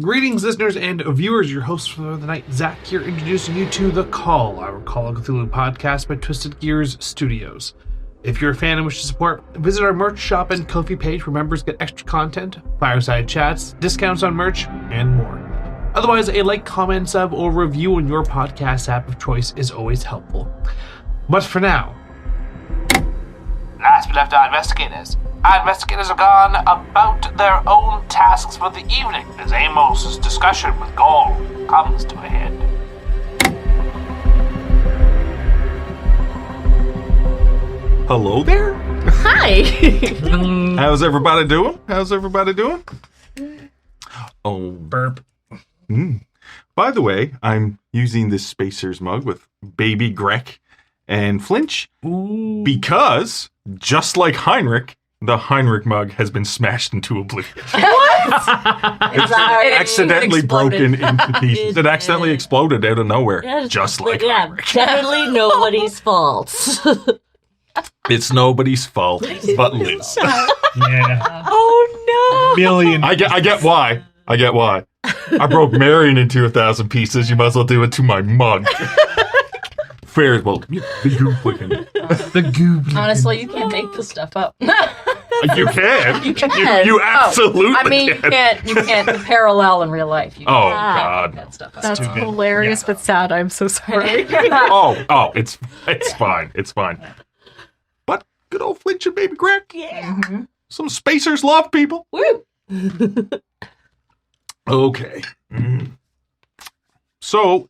Greetings, listeners and viewers. Your host for the night, Zach, here, introducing you to The Call, our Call of Cthulhu podcast by Twisted Gears Studios. If you're a fan and wish to support, visit our merch shop and Ko-fi page where members get extra content, fireside chats, discounts on merch, and more. Otherwise, a like, comment, sub, or review on your podcast app of choice is always helpful. But for now, last we left our investigators have gone about their own tasks for the evening as Amos's discussion with Gaul comes to a head. Hello there. Hi. How's everybody doing? Oh, Burp. By the way, I'm using this Spacer's mug with Baby Greg and Flinch because, just like Heinrich, the Heinrich mug has been smashed into oblivion. It's accidentally broken into pieces. It accidentally exploded out of nowhere, just like Heinrich. Definitely nobody's fault. It's nobody's fault but Liz. Yeah. Oh no! Million. I get why. I broke Marion into 1,000 pieces. You might as well do it to my mug. Fair as well. The goop. Honestly, you can't make this stuff up. You can. You can. You absolutely I mean, can. you can't parallel in real life. You Oh, can't make God. that stuff up. That's too good. hilarious, Yeah. but sad. I'm so sorry. Oh, it's fine. It's fine. But good old Flinch and Baby Greg. Yeah. Some Spacers love people. Woo. Okay. So,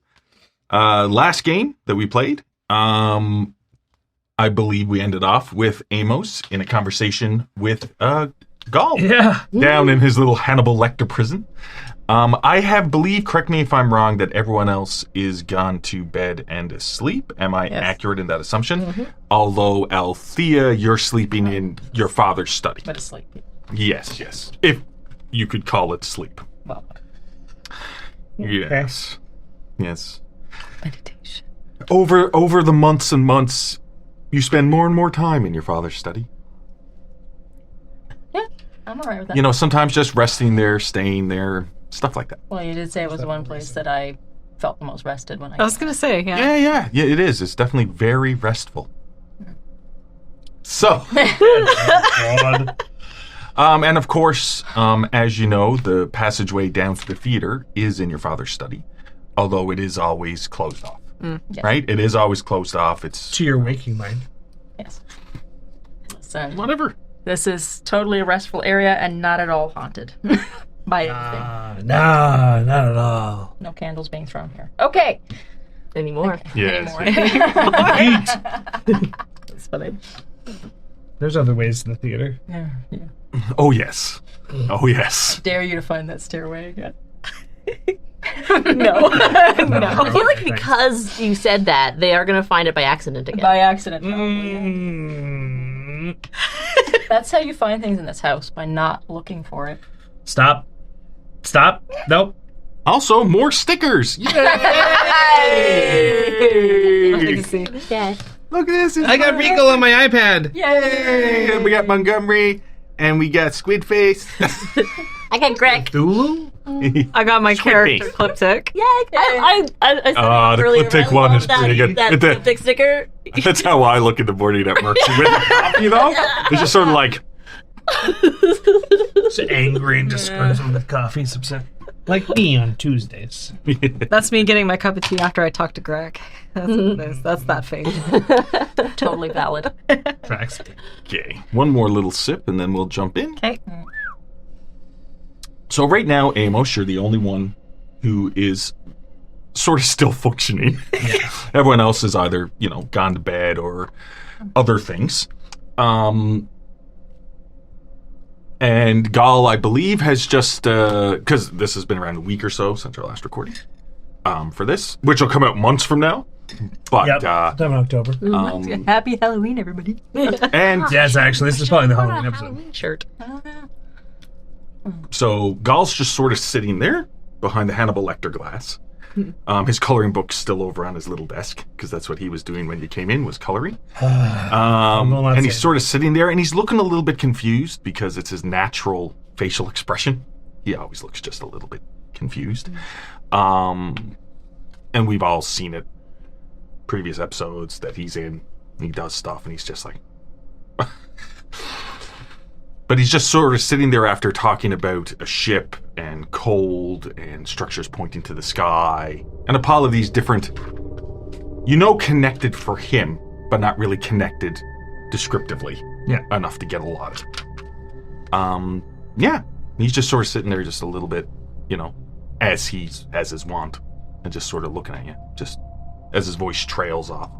last game that we played, I believe we ended off with Amos in a conversation with Gaul. Yeah. Down in his little Hannibal Lecter prison. I believe, correct me if I'm wrong, that everyone else is gone to bed and asleep. Am I accurate in that assumption? Mm-hmm. Although, Althea, you're sleeping in your father's study. But it's like, Yes. If you could call it sleep. well, Yes. Yes. Meditation. Over the months and months, you spend more and more time in your father's study. yeah, I'm alright with that. You know, sometimes just resting there, staying there, stuff like that. Well, you did say it was the one place that I felt the most rested when I. I was going to say, yeah. Yeah, it is. It's definitely very restful. So, God. and of course, as you know, the passageway down to the theater is in your father's study, although it is always closed off. Yes. Right? It is always closed off. It's To your waking mind. Yes. So, whatever. this is totally a restful area and not at all haunted by anything. Nah, not at all. No candles being thrown here. Okay. Anymore. Yes. That's funny. There's other ways to the theater. Yeah. Oh yes. Oh yes. Dare you to find that stairway again? No. I feel like because you said that, they are going to find it by accident again. By accident. Probably, yeah. That's how you find things in this house, by not looking for it. Stop. Nope. Also, more stickers. Yay! Nothing to see. Yeah. Look at this. I got Regal on my iPad. Yay! And we got Montgomery, and we got Squid Face. I got Greg. Thulu? I got my Squid character face. cliptic. Yeah, I said the earlier, Cliptic I one love is pretty good. That Cliptic sticker. That's how I look in the morning at Mercy with the coffee, though. It's just sort of like, Just angry and disgruntled with coffee. It's upset. Like me on Tuesdays. That's me getting my cup of tea after I talk to Greg. That's what it is. That's that phase. Totally valid. Tracks. okay, one more little sip, and then we'll jump in. Okay. So right now, Amos, you're the only one who is sort of still functioning. Everyone else is either, gone to bed or other things. And Gaul, I believe, has just, because this has been around a week or so since our last recording, for this, which will come out months from now. But, Yep. Sometime in October. Happy Halloween, everybody. and Yes, actually, this is probably the Halloween episode. Halloween shirt. so Gaul's just sort of sitting there behind the Hannibal Lecter glass. His coloring book's still over on his little desk, because that's what he was doing when you came in, was coloring. And he's sort of sitting there, and he's looking a little bit confused because it's his natural facial expression. He always looks just a little bit confused. And we've all seen it, previous episodes that he's in. He does stuff, and he's just like... But he's just sort of sitting there after talking about a ship and cold and structures pointing to the sky. And a pile of these different, connected for him, but not really connected descriptively. Yeah. Enough to get a lot of it. Yeah. He's just sort of sitting there just a little bit, as his wont. And just sort of looking at you. Just as his voice trails off.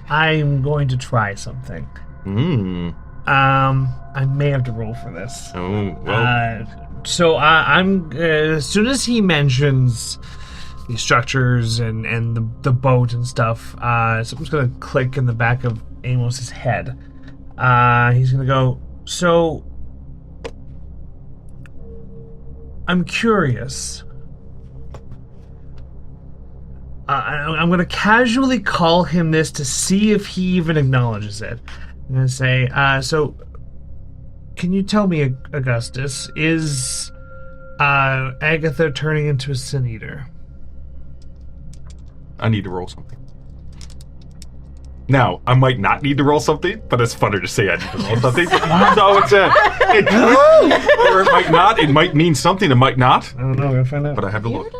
I'm going to try something. I may have to roll for this. Oh, well. So I'm as soon as he mentions these structures and the boat and stuff, something's gonna click in the back of Amos's head. He's gonna go, so I'm curious. I'm going to casually call him this to see if he even acknowledges it. I'm going to say, so, can you tell me, Augustus, is Agatha turning into a Sin Eater? I need to roll something. Now, I might not need to roll something, but it's funner to say I need to roll something. So it could, or it might not. It might mean something, it might not. I don't know, we're going to find out. But I have to look.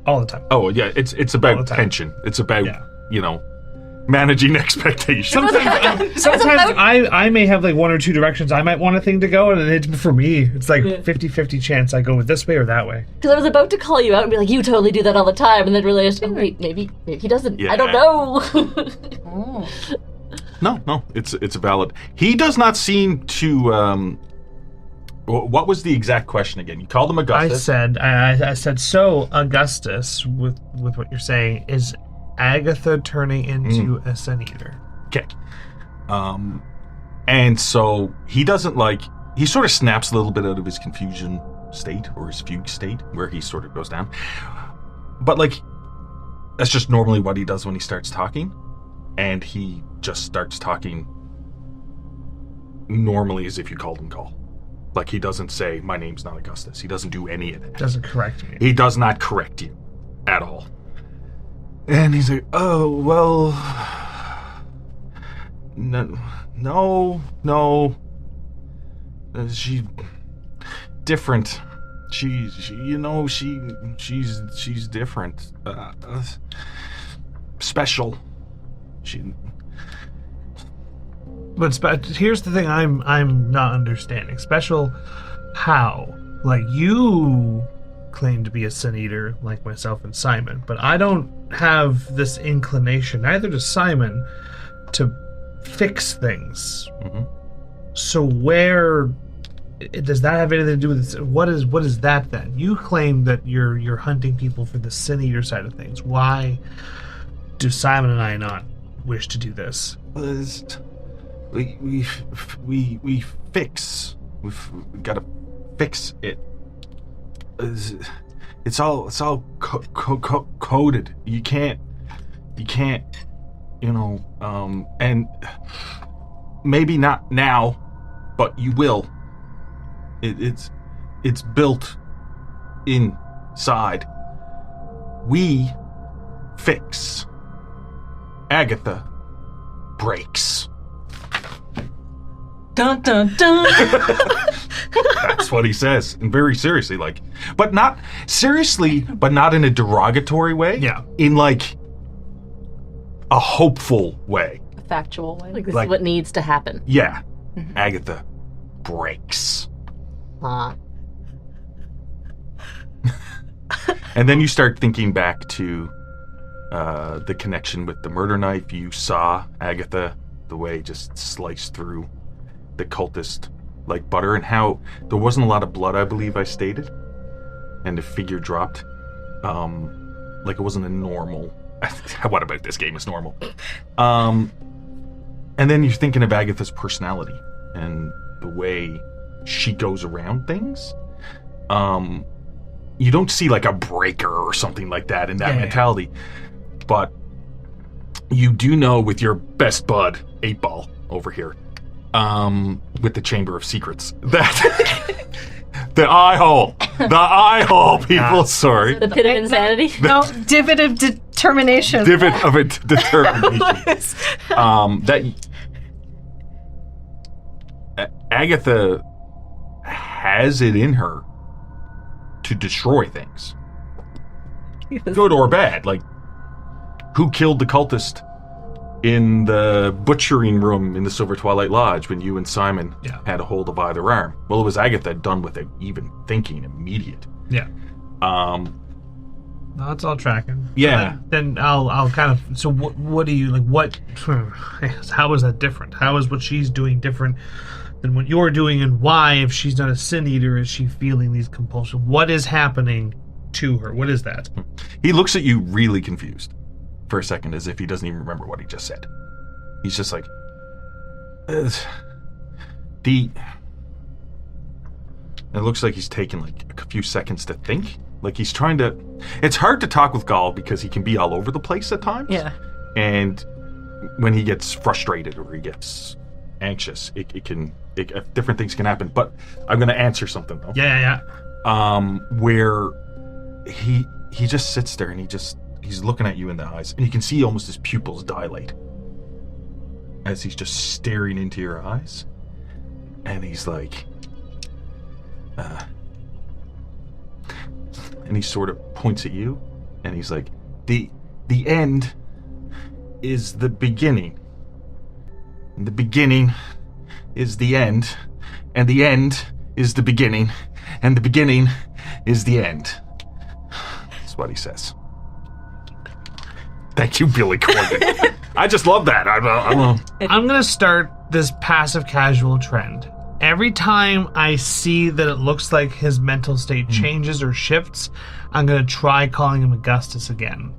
All the time. Oh, yeah, it's about tension. It's about, managing expectations. Sometimes I may have like one or two directions I might want a thing to go, and it's for me, it's like 50-50 chance I go with this way or that way. Because I was about to call you out and be like, you totally do that all the time, and then realized, oh wait, maybe he doesn't. Yeah. I don't know. No, it's valid. He does not seem to... what was the exact question again? You called him Augustus. I said, so Augustus, with what you're saying, is Agatha turning into a Sin Eater? Okay. And so he doesn't he sort of snaps a little bit out of his confusion state or his fugue state where he sort of goes down. But that's just normally what he does when he starts talking. And he just starts talking normally as if you called him call. He doesn't say, my name's not Augustus. He doesn't do any of that. Doesn't correct me. He does not correct you at all. And he's like, oh, well... No. She's different. She's different. Special. But here's the thing I'm not understanding. Special how? You claim to be a Sin Eater like myself and Simon, but I don't have this inclination, neither does Simon, to fix things. Mm-hmm. So where does that have anything to do with this? What is that then? You claim that you're hunting people for the Sin Eater side of things. Why do Simon and I not wish to do this? We fix. We've got to fix it. It's all coded. You can't. And maybe not now, but you will. It's built inside. We fix. Agatha breaks. Dun dun dun. That's what he says, and very seriously, but not seriously, but not in a derogatory way. Yeah, in a hopeful way, A factual way. This is what needs to happen. Yeah, Agatha breaks. And then you start thinking back to the connection with the murder knife. You saw Agatha, the way just sliced through the cultist like butter, and how there wasn't a lot of blood, I believe I stated, and the figure dropped it wasn't a normal. What about this game is normal? And then you're thinking of Agatha's personality and the way she goes around things. You don't see a breaker or something like that in that mentality, but you do know with your best bud 8-Ball over here, with the Chamber of Secrets, that The eye hole. The eye hole, people. Sorry. The pit of insanity. No, divot of determination. Divot of it determination. Agatha has it in her to destroy things, good or bad. Like, who killed the cultist in the butchering room in the Silver Twilight Lodge when you and Simon had a hold of either arm? Well, it was Agatha, done without even thinking, immediate. Yeah. No, it's all tracking. Yeah. Then I'll kind of. So what do you like? What? How is that different? How is what she's doing different than what you're doing, and why, if she's not a sin eater, is she feeling these compulsions? What is happening to her? What is that? He looks at you really confused for a second, as if he doesn't even remember what he just said. He's just like, it looks like he's taking like a few seconds to think. Like he's trying to. It's hard to talk with Gaul because he can be all over the place at times. Yeah. And when he gets frustrated or he gets anxious, different things can happen. But I'm going to answer something though. Yeah. Where he just sits there and he's looking at you in the eyes, and you can see almost his pupils dilate as he's just staring into your eyes, and he's like, and he sort of points at you, and he's like, the end is the beginning, and the beginning is the end, and the end is the beginning, and the beginning is the end. That's what he says. Thank you, Billy Corgan. I just love that. I'm gonna start this passive casual trend. Every time I see that it looks like his mental state changes or shifts, I'm gonna try calling him Augustus again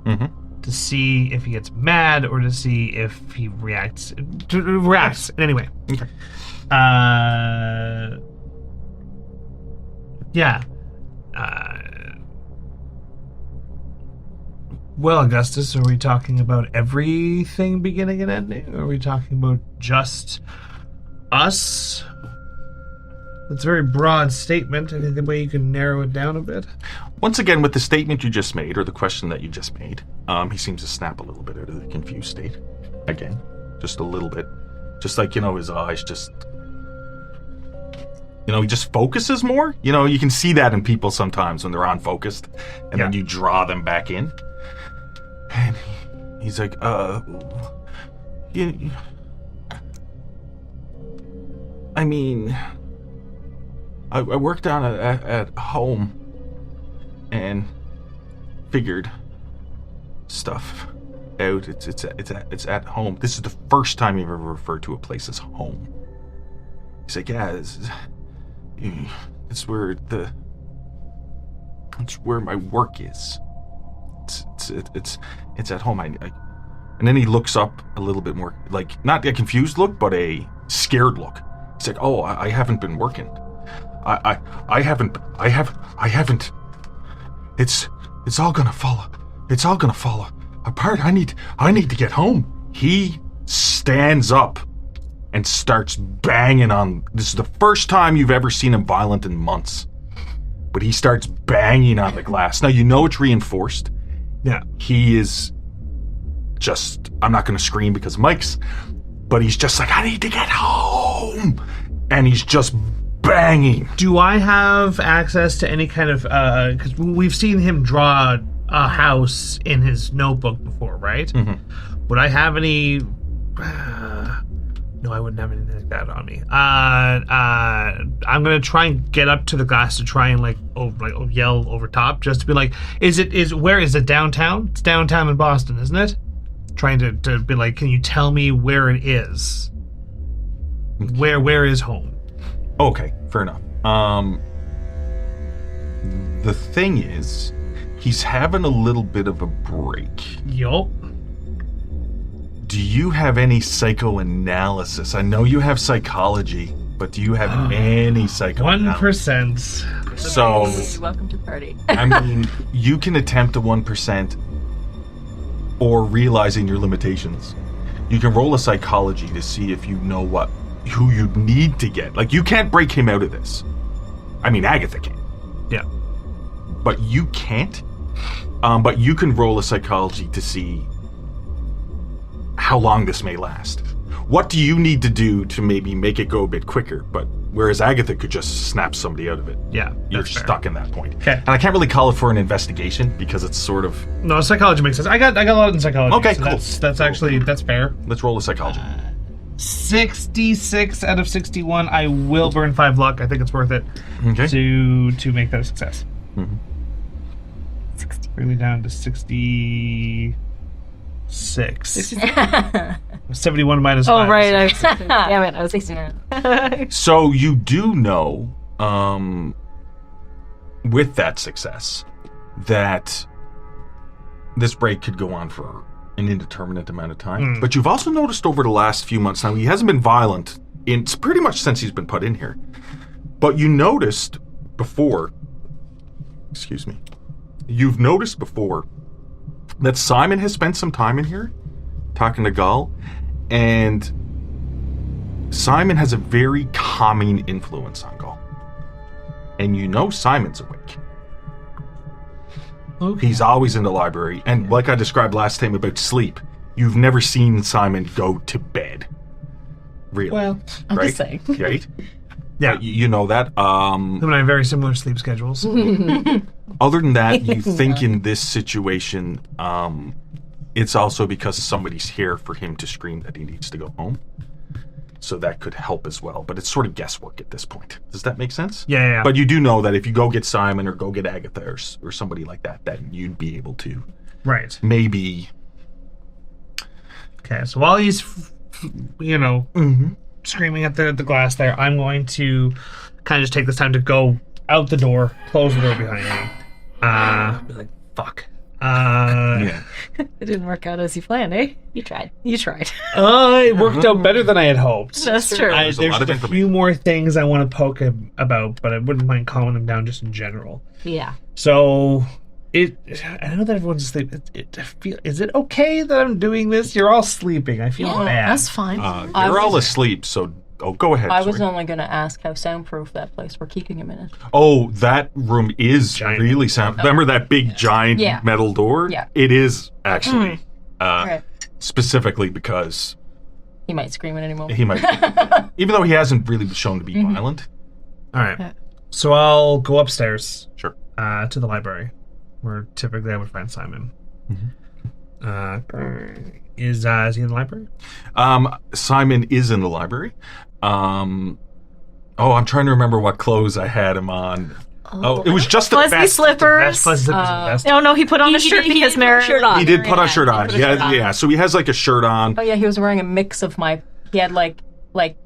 to see if he gets mad or to see if he reacts. Anyway. Okay. Yeah. Well, Augustus, are we talking about everything beginning and ending? Or are we talking about just us? That's a very broad statement. Any way you can narrow it down a bit? Once again, with the statement you just made, or the question that you just made, he seems to snap a little bit out of the confused state. Again, just a little bit. Just like, his eyes just... he just focuses more. You can see that in people sometimes when they're unfocused, and then you draw them back in. And he's like, I mean, I worked down at home and figured stuff out. It's at home. This is the first time you've ever referred to a place as home. He's like, yeah, it's where my work is. It's at home. And then he looks up a little bit more, like not a confused look, but a scared look. He's like, "Oh, I haven't been working. I haven't. It's all gonna fall. It's all gonna fall apart. I need to get home." He stands up and starts banging on. This is the first time you've ever seen him violent in months. But he starts banging on the glass. Now it's reinforced. Yeah. He is just, I'm not going to scream because of mics, but he's just like, I need to get home. And he's just banging. Do I have access to any kind of, because we've seen him draw a house in his notebook before, right? Mm-hmm. Would I have any, no, I wouldn't have anything like that on me. I'm gonna try and get up to the glass to try and yell over top, just to be like, where is it downtown? It's downtown in Boston, isn't it? Trying to be like, can you tell me where it is? Where is home? Okay, fair enough. The thing is, he's having a little bit of a break. Yup. Do you have any psychoanalysis? I know you have psychology, but do you have any psychoanalysis? 1%. So, Welcome to the party. I mean, you can attempt a 1% or realizing your limitations. You can roll a psychology to see if you know who you need to get. Like, you can't break him out of this. I mean, Agatha can. Yeah. But you can't. But you can roll a psychology to see how long this may last. What do you need to do to maybe make it go a bit quicker? But whereas Agatha could just snap somebody out of it. Yeah. You're that's fair. stuck in that point. Okay. And I can't really call it for an investigation because it's sort of... No, psychology makes sense. I got a lot in psychology. Okay, so cool. That's actually fair. Let's roll a psychology. 66 out of 61. I will burn 5 luck. I think it's worth it Okay. to make that a success. Mhm. 60. Bring me down to 66. 71 minus 5. Oh, right. Damn it. I was 69. So you do know, with that success, that this break could go on for an indeterminate amount of time. But you've also noticed over the last few months, now he hasn't been violent it's pretty much since he's been put in here. But you noticed before, you've noticed before that Simon has spent some time in here talking to Gull, and Simon has a very calming influence on Gull. And you know Simon's awake. Okay. He's always in the library, and like I described last time about sleep, you've never seen Simon go to bed. Really. Well, I'm right? just saying. Right? yeah. You know that. Him and I have very similar sleep schedules. Other than that, you think in this situation, it's also because somebody's here for him to scream that he needs to go home. So that could help as well. But it's sort of guesswork at this point. Does that make sense? Yeah. But you do know that if you go get Simon or go get Agatha or somebody like that, that you'd be able to Right. maybe... Okay, so while he's, screaming at the glass there, I'm going to kind of just take this time to go out the door, close the door behind me. Be like, fuck. Yeah. It didn't work out as you planned, eh? You tried. You tried. It worked out better than I had hoped. That's true. There's a lot of There's a few more things I want to poke him about, but I wouldn't mind calming him down just in general. Yeah. So, I know that everyone's asleep. Is it okay that I'm doing this? You're all sleeping. I feel bad. That's fine. You're all asleep, so... Oh, go ahead. I was sorry. only going to ask how soundproof that place we're keeping him in. Oh, that room is Giant. really sound... Remember that big, giant Yeah. metal door? Yeah. It is, actually. Right. Specifically because He might scream at any moment. he might... even though he hasn't really been shown to be violent. All right. So I'll go upstairs Sure. to the library, where typically I would find Simon. Is he in the library? Simon is in the library. I'm trying to remember what clothes I had him on. Oh, it was just the Fuzzy vest. slippers. Plus, the best. No, he put on a shirt because Mary. Shirt on. He did put a shirt on. He put a shirt on. Yeah. So he has like a shirt on. Oh yeah, he was wearing a mix of my. He had like It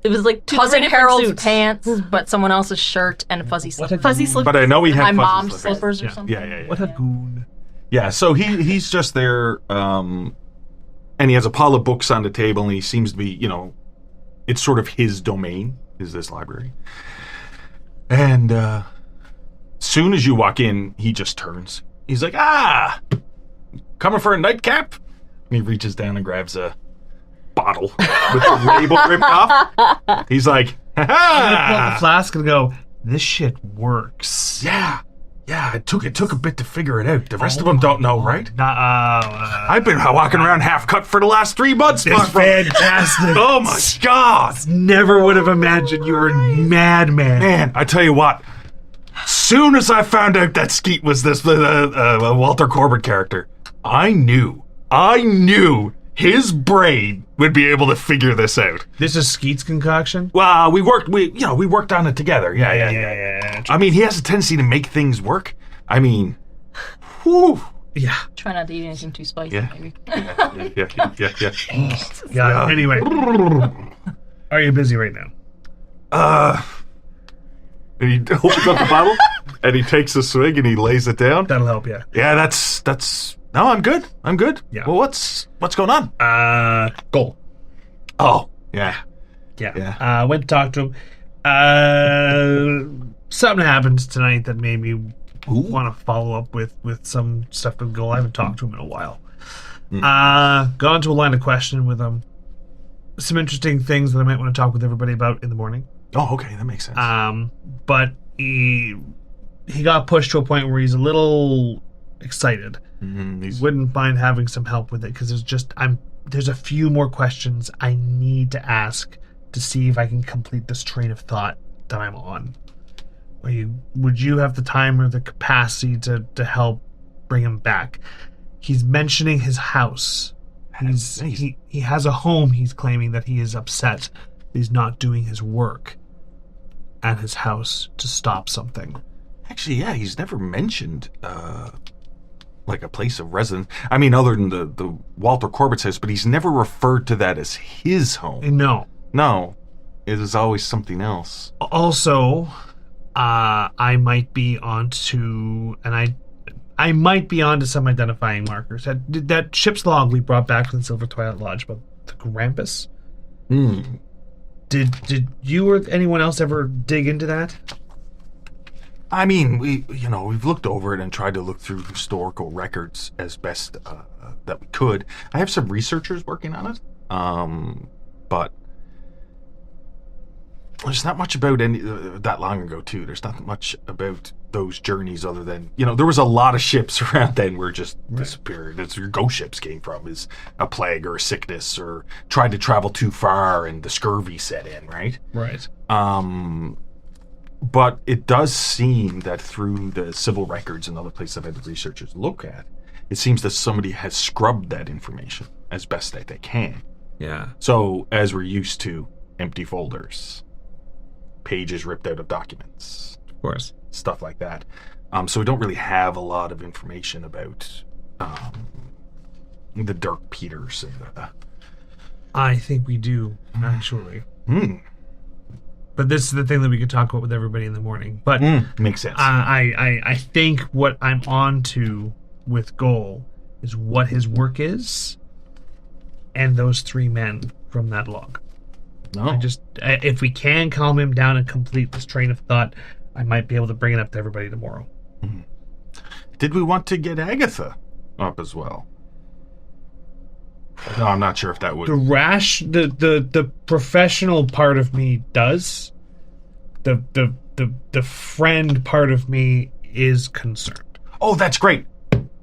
was like two Cousin different Harold's suits. pants, but someone else's shirt and fuzzy slippers. Fuzzy slippers. But I know he had My fuzzy mom's slippers. slippers or Yeah. something. Yeah. What a goon. Yeah, so he's just there, and he has a pile of books on the table, and he seems to be, it's sort of his domain, is this library. And soon as you walk in, he just turns. He's like, coming for a nightcap? And he reaches down and grabs a bottle with the label ripped off. He's like, I'm gonna pull out the ha flask and go, this shit works. Yeah, it took a bit to figure it out. The rest of them don't know, right? I've I've been walking around half cut for the last 3 months. It's fantastic. Oh my God. Never would have imagined you were a madman. Man, I tell you what. Soon as I found out that Skeet was this Walter Corbett character, I knew his brain would be able to figure this out. This is Skeet's concoction? Well, we worked on it together. Yeah. I mean, he has a tendency to make things work. I mean, whew. Yeah. Try not to eat anything too spicy, Yeah. maybe. Yeah. Anyway. Are you busy right now? And he opens up the bottle and he takes a swig and he lays it down. That'll help you. Yeah, that's. No, I'm good. Yeah. Well, what's going on? Goal. Oh, yeah. Yeah. Went to talk to him. Something happened tonight that made me want to follow up with some stuff with Goal. I haven't talked to him in a while. Gone to a line of questioning with him. Some interesting things that I might want to talk with everybody about in the morning. Oh, okay, that makes sense. But he got pushed to a point where he's a little excited. He Wouldn't mind having some help with it because there's a few more questions I need to ask to see if I can complete this train of thought that I'm on. Would you have the time or the capacity to help bring him back? He's mentioning his house. He has a home. He's claiming that he is upset he's not doing his work at his house to stop something. Actually, yeah, he's never mentioned like a place of residence. I mean, other than the Walter Corbett's house, but he's never referred to that as his home. No, it is always something else. Also, I might be onto, and I might be onto some identifying markers. That ship's log we brought back from the Silver Twilight Lodge about the Grampus. Did you or anyone else ever dig into that? I mean, we've looked over it and tried to look through historical records as best that we could. I have some researchers working on it, but there's not much about any that long ago too. There's not much about those journeys other than there was a lot of ships around then were just disappeared. That's where ghost ships came from, is a plague or a sickness or tried to travel too far and the scurvy set in, right? Right. But it does seem that through the civil records and other places I've had the researchers look at, it seems that somebody has scrubbed that information as best that they can. Yeah. So, as we're used to, empty folders, pages ripped out of documents. Of course. Stuff like that. So we don't really have a lot of information about the Dirk Peters. I think we do, actually. But this is the thing that we could talk about with everybody in the morning. But makes sense. I think what I'm on to with Goal is what his work is and those 3 men from that log. No. If we can calm him down and complete this train of thought, I might be able to bring it up to everybody tomorrow. Did we want to get Agatha up as well? No, I'm not sure if that would. The professional part of me does. The friend part of me is concerned. Oh, that's great.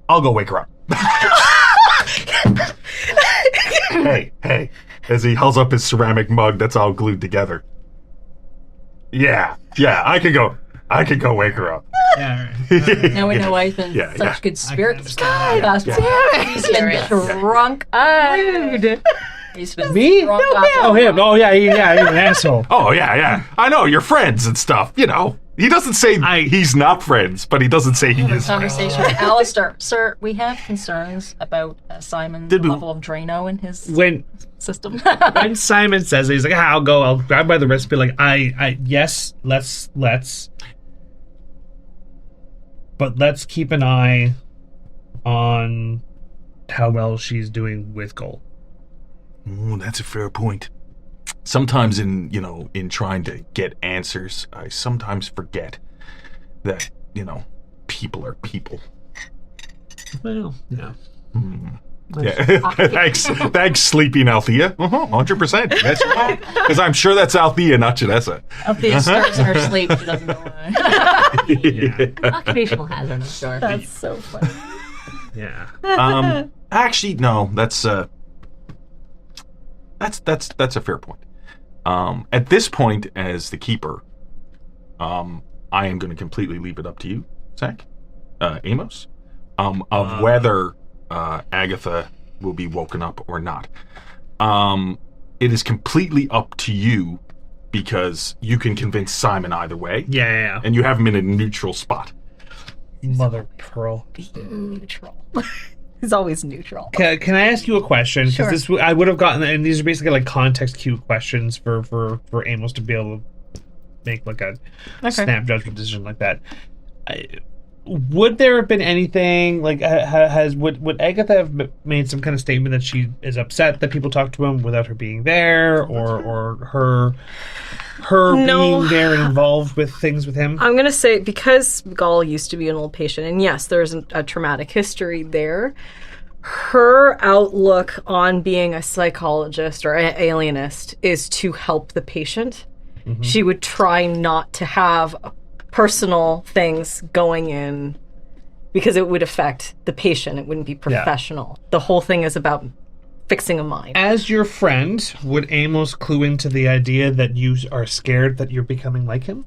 I'll go wake her up. Hey. As he hulls up his ceramic mug that's all glued together. Yeah, I could go wake her up. Yeah, all right. Now we know why he's been such good spirits. God damn it! He's been drunk. Rude. He's been Me? drunk. Oh, him. Oh, yeah, he's an asshole. Oh, yeah. I know, you're friends and stuff, He doesn't say he's not friends, but he doesn't say he is friends. Conversation with Alistair. Sir, we have concerns about Simon's level of Drano in his system. When Simon says it, he's like, I'll go. I'll grab by the wrist, be like, yes, let's. But let's keep an eye on how well she's doing with Goal. Oh, that's a fair point. Sometimes in trying to get answers, I sometimes forget that, people are people. Well, yeah. Yeah. Thanks, sleeping Althea. 100%. That's right. Because I'm sure that's Althea, not Janessa. Althea stirs in her sleep. She doesn't know why. Occupational hazard, I'm sure. That's so funny. Yeah. Actually, no. That's a fair point. At this point, as the keeper, I am going to completely leave it up to you, Zach, Amos, of whether Agatha will be woken up or not. It is completely up to you because you can convince Simon either way. Yeah. And you have him in a neutral spot. Mother Pearl. Neutral. He's always neutral. Can I ask you a question? Sure. Because I would have gotten, and these are basically like context cue questions for Amos to be able to make like a snap judgment decision like that. Would there have been anything like would Agatha have made some kind of statement that she is upset that people talk to him without her being there, or her being there and involved with things with him? I'm gonna say, because Gall used to be an old patient, and yes, there's a traumatic history there. Her outlook on being a psychologist or alienist is to help the patient. Mm-hmm. She would try not to have personal things going in because it would affect the patient. It wouldn't be professional. The whole thing is about fixing a mind. As your friend, would Amos clue into the idea that you are scared that you're becoming like him?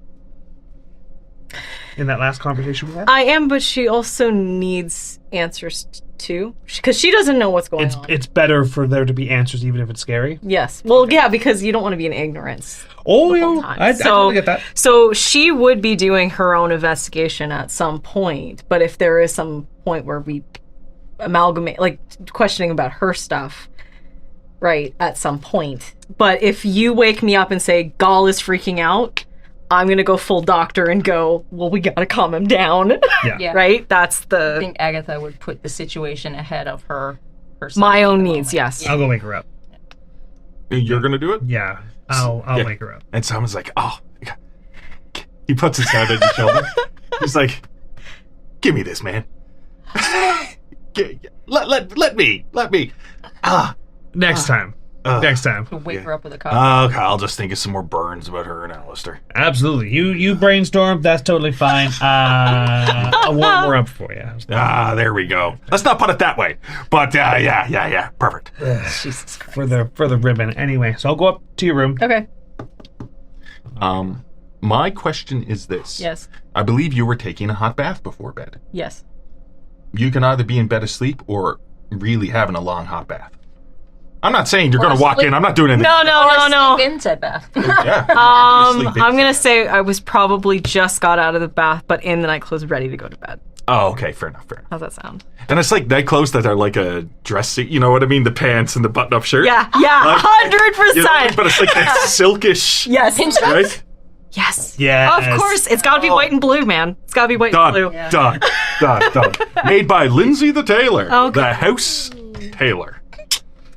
In that last conversation we had? I am, but she also needs answers too, because she doesn't know what's going on. It's better for there to be answers, even if it's scary. Yes. Well, yeah, because you don't want to be in ignorance. Oh, the whole yeah. time. I totally get that. So she would be doing her own investigation at some point, but if there is some point where we amalgamate, like questioning about her stuff, right, at some point. But if you wake me up and say, Gall is freaking out, I'm going to go full doctor and go, well, we got to calm him down. Yeah. Right? That's I think Agatha would put the situation ahead of herself. my own needs, yes. I'll go wake her up. You're going to do it? Yeah. I'll wake her up. And someone's like, oh. He puts his hand on your shoulder. He's like, give me this, man. Let me. Next time. Next time. Wake her up with a coffee. Okay, I'll just think of some more burns about her and Alistair. Absolutely. You brainstorm. That's totally fine. I'll warm her up for you. There we go. Let's not put it that way. But yeah. Perfect. Jesus Christ. For the ribbon. Anyway, so I'll go up to your room. Okay. My question is this. Yes. I believe you were taking a hot bath before bed. Yes. You can either be in bed asleep or really having a long hot bath. I'm not saying you're going to walk in. I'm not doing anything. No. Sleep in said bath. Yeah. I'm going to say I was probably just got out of the bath, but in the night clothes ready to go to bed. Oh, okay. Fair enough. How's that sound? And it's like night clothes that are like a dress suit. You know what I mean? The pants and the button-up shirt. Yeah, Like, 100%. you know, but it's like that silkish. Yes. Right? Yes. Yes. Of course. It's got to be white and blue, man. It's got to be white Done. and blue. Done. Made by Lindsay the Tailor. Okay. The House Tailor.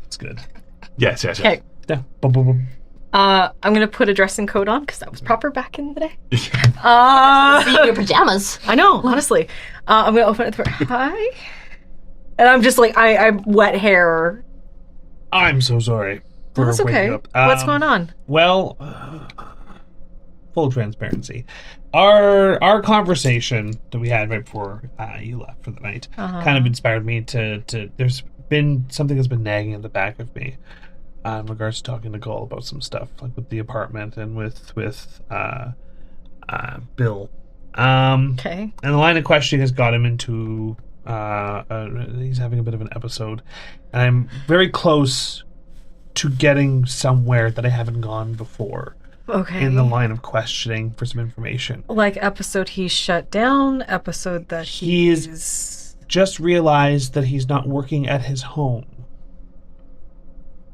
It's good. Yes. Okay. Yeah. Boom, boom, boom. I'm going to put a dressing coat on because that was proper back in the day. See you in your pajamas. I know, honestly. I'm going to open it. Hi. And I'm just like, I'm wet hair. I'm so sorry. for That's okay. waking up. What's going on? Well, full transparency. Our conversation that we had right before you left for the night kind of inspired me to there's been something that's been nagging in the back of me in regards to talking to Gull about some stuff, like with the apartment and with Bill. Okay. And the line of questioning has got him into he's having a bit of an episode, and I'm very close to getting somewhere that I haven't gone before. Okay. In the line of questioning for some information. Like episode he's shut down, episode that He's just realized that he's not working at his home.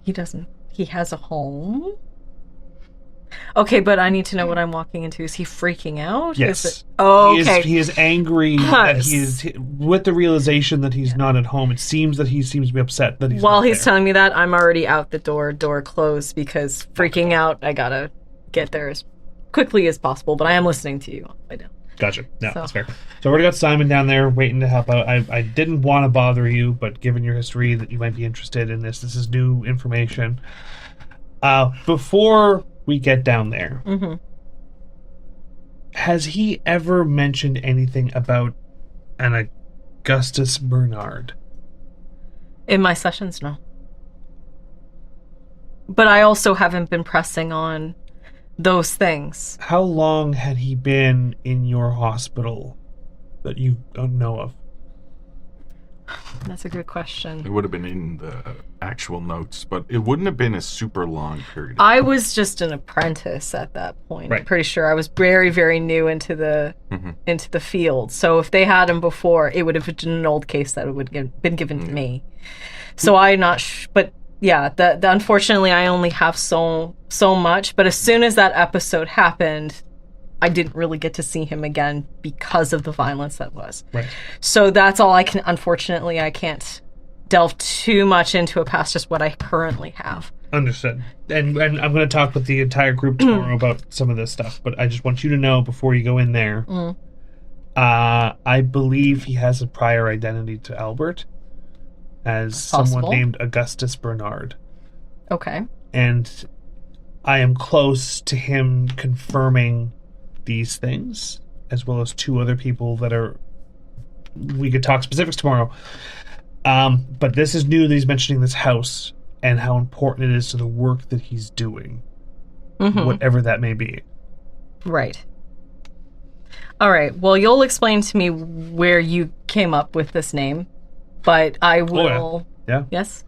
He doesn't. He has a home? Okay, but I need to know what I'm walking into. Is he freaking out? Yes. Okay. He is angry that he is, with the realization that he's not at home. It seems that he seems to be upset that he's While not he's there. telling me that, I'm already out the door closed, because freaking out, I gotta get there as quickly as possible, but I am listening to you all the way down. Gotcha. No, So- that's fair. So I already got Simon down there waiting to help out. I didn't want to bother you, but given your history that you might be interested in this is new information. Before we get down there, has he ever mentioned anything about an Augustus Bernard? In my sessions, no. But I also haven't been pressing on those things. How long had he been in your hospital that you don't know of? That's a good question. It would have been in the actual notes, but it wouldn't have been a super long period. I was just an apprentice at that point. Right. I'm pretty sure I was very, very new into the field. So if they had him before, it would have been an old case that would have been given to me. So I'm not but yeah, the unfortunately I only have so much, but as soon as that episode happened, I didn't really get to see him again because of the violence that was. Right. So that's all I can, unfortunately, I can't delve too much into it past just what I currently have. Understood. And I'm going to talk with the entire group tomorrow about some of this stuff, but I just want you to know before you go in there, I believe he has a prior identity to Albert as someone Possible. named Augustus Bernard. Okay. And I am close to him confirming these things as well as 2 other people that are. We could talk specifics tomorrow. But this is new that he's mentioning this house and how important it is to the work that he's doing, whatever that may be. Right. All right. Well, you'll explain to me where you came up with this name, but I will. Yeah. Yes.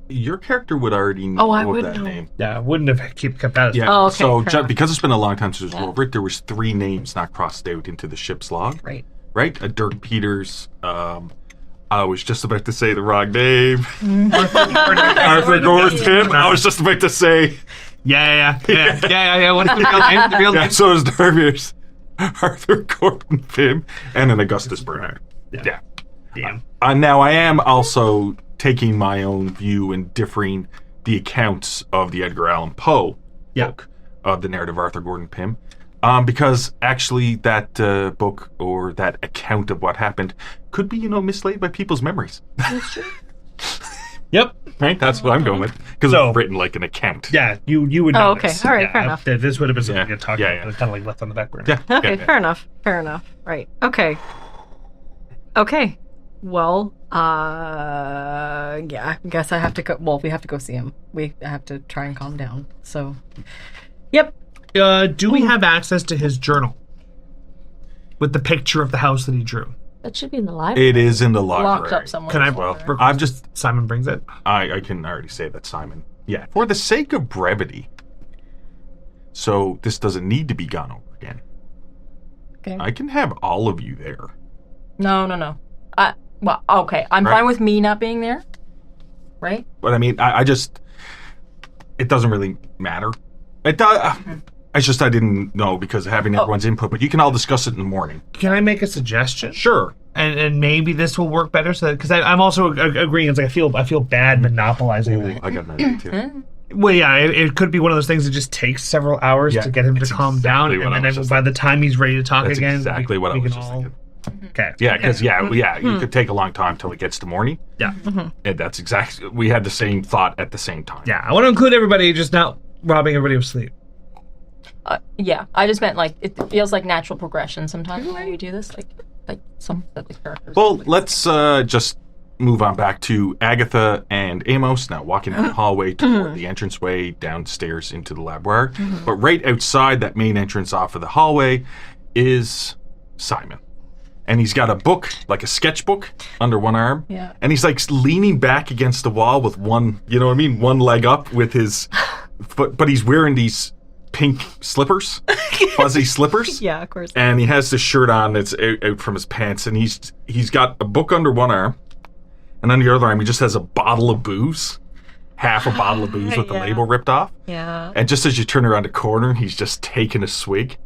Your character would already know I of would that know. name. Yeah, I wouldn't have kept that. Yeah. Oh, okay, So fair enough. because it's been a long time since it was over it, there was 3 names not crossed out into the ship's log. Right. Right? A Dirk Peters. I was just about to say the wrong name. Arthur Gordon Pym. I was just about to say. Yeah. What's the real name? The real Yeah. name? So is Darvius. Arthur Gordon Pym and then Augustus Bernard. Yeah. Damn. Now I am also taking my own view and differing the accounts of the Edgar Allan Poe book of the narrative Arthur Gordon Pym. Because actually that book or that account of what happened could be, mislaid by people's memories. That's true. Yep. Right? That's what I'm going with. Because So- it's written like an account. Yeah, you would know. Oh, okay. This. All right, Yeah, fair enough. This would have been something to talk Yeah, about, yeah. but kind of like left on the back burner. Yeah. Okay, yeah. fair enough. Fair enough. Right. Okay. Okay. Well, yeah, I guess I have to go. Well, we have to go see him. I have to try and calm down. So, yep. Do we have access to his journal with the picture of the house that he drew? That should be in the library. It is in the library. Locked up somewhere. Can I? Well, request I'm just. Simon brings it. I can already say that Simon. Yeah. For the sake of brevity. So this doesn't need to be gone over again. Okay. I can have all of you there. No. Well, okay. I'm Right. fine with me not being there. Right? But I mean, I just. It doesn't really matter. It does. It's just I didn't know because of having everyone's input, but you can all discuss it in the morning. Can I make a suggestion? Sure. And maybe this will work better. So because I'm also agreeing. It's like I feel bad monopolizing everything. I got an idea too. Well, yeah, it could be one of those things that just takes several hours Yeah, to get him to it's calm down, down, what I and was then just by the time he's ready to talk That's again, exactly what I we was can just all. thinking. Okay. Yeah, because you could take a long time till it gets to morning. Yeah. And that's exactly. We had the same thought at the same time. Yeah. I want to include everybody, just not robbing everybody of sleep. Yeah. I just meant like it feels like natural progression sometimes when we do this. Like some of the characters. Well, let's just move on back to Agatha and Amos now walking down the hallway toward the entranceway downstairs into the laboratory. But right outside that main entrance off of the hallway is Simon. And he's got a book, like a sketchbook, under one arm. Yeah. And he's like leaning back against the wall with one, one leg up with his foot. But he's wearing these pink slippers, fuzzy slippers. Yeah, of course. And he has this shirt on that's out from his pants. And he's got a book under one arm. And on the other arm, he just has a bottle of booze. Half a bottle of booze with the Yeah. label ripped off. Yeah. And just as you turn around the corner, he's just taking a swig.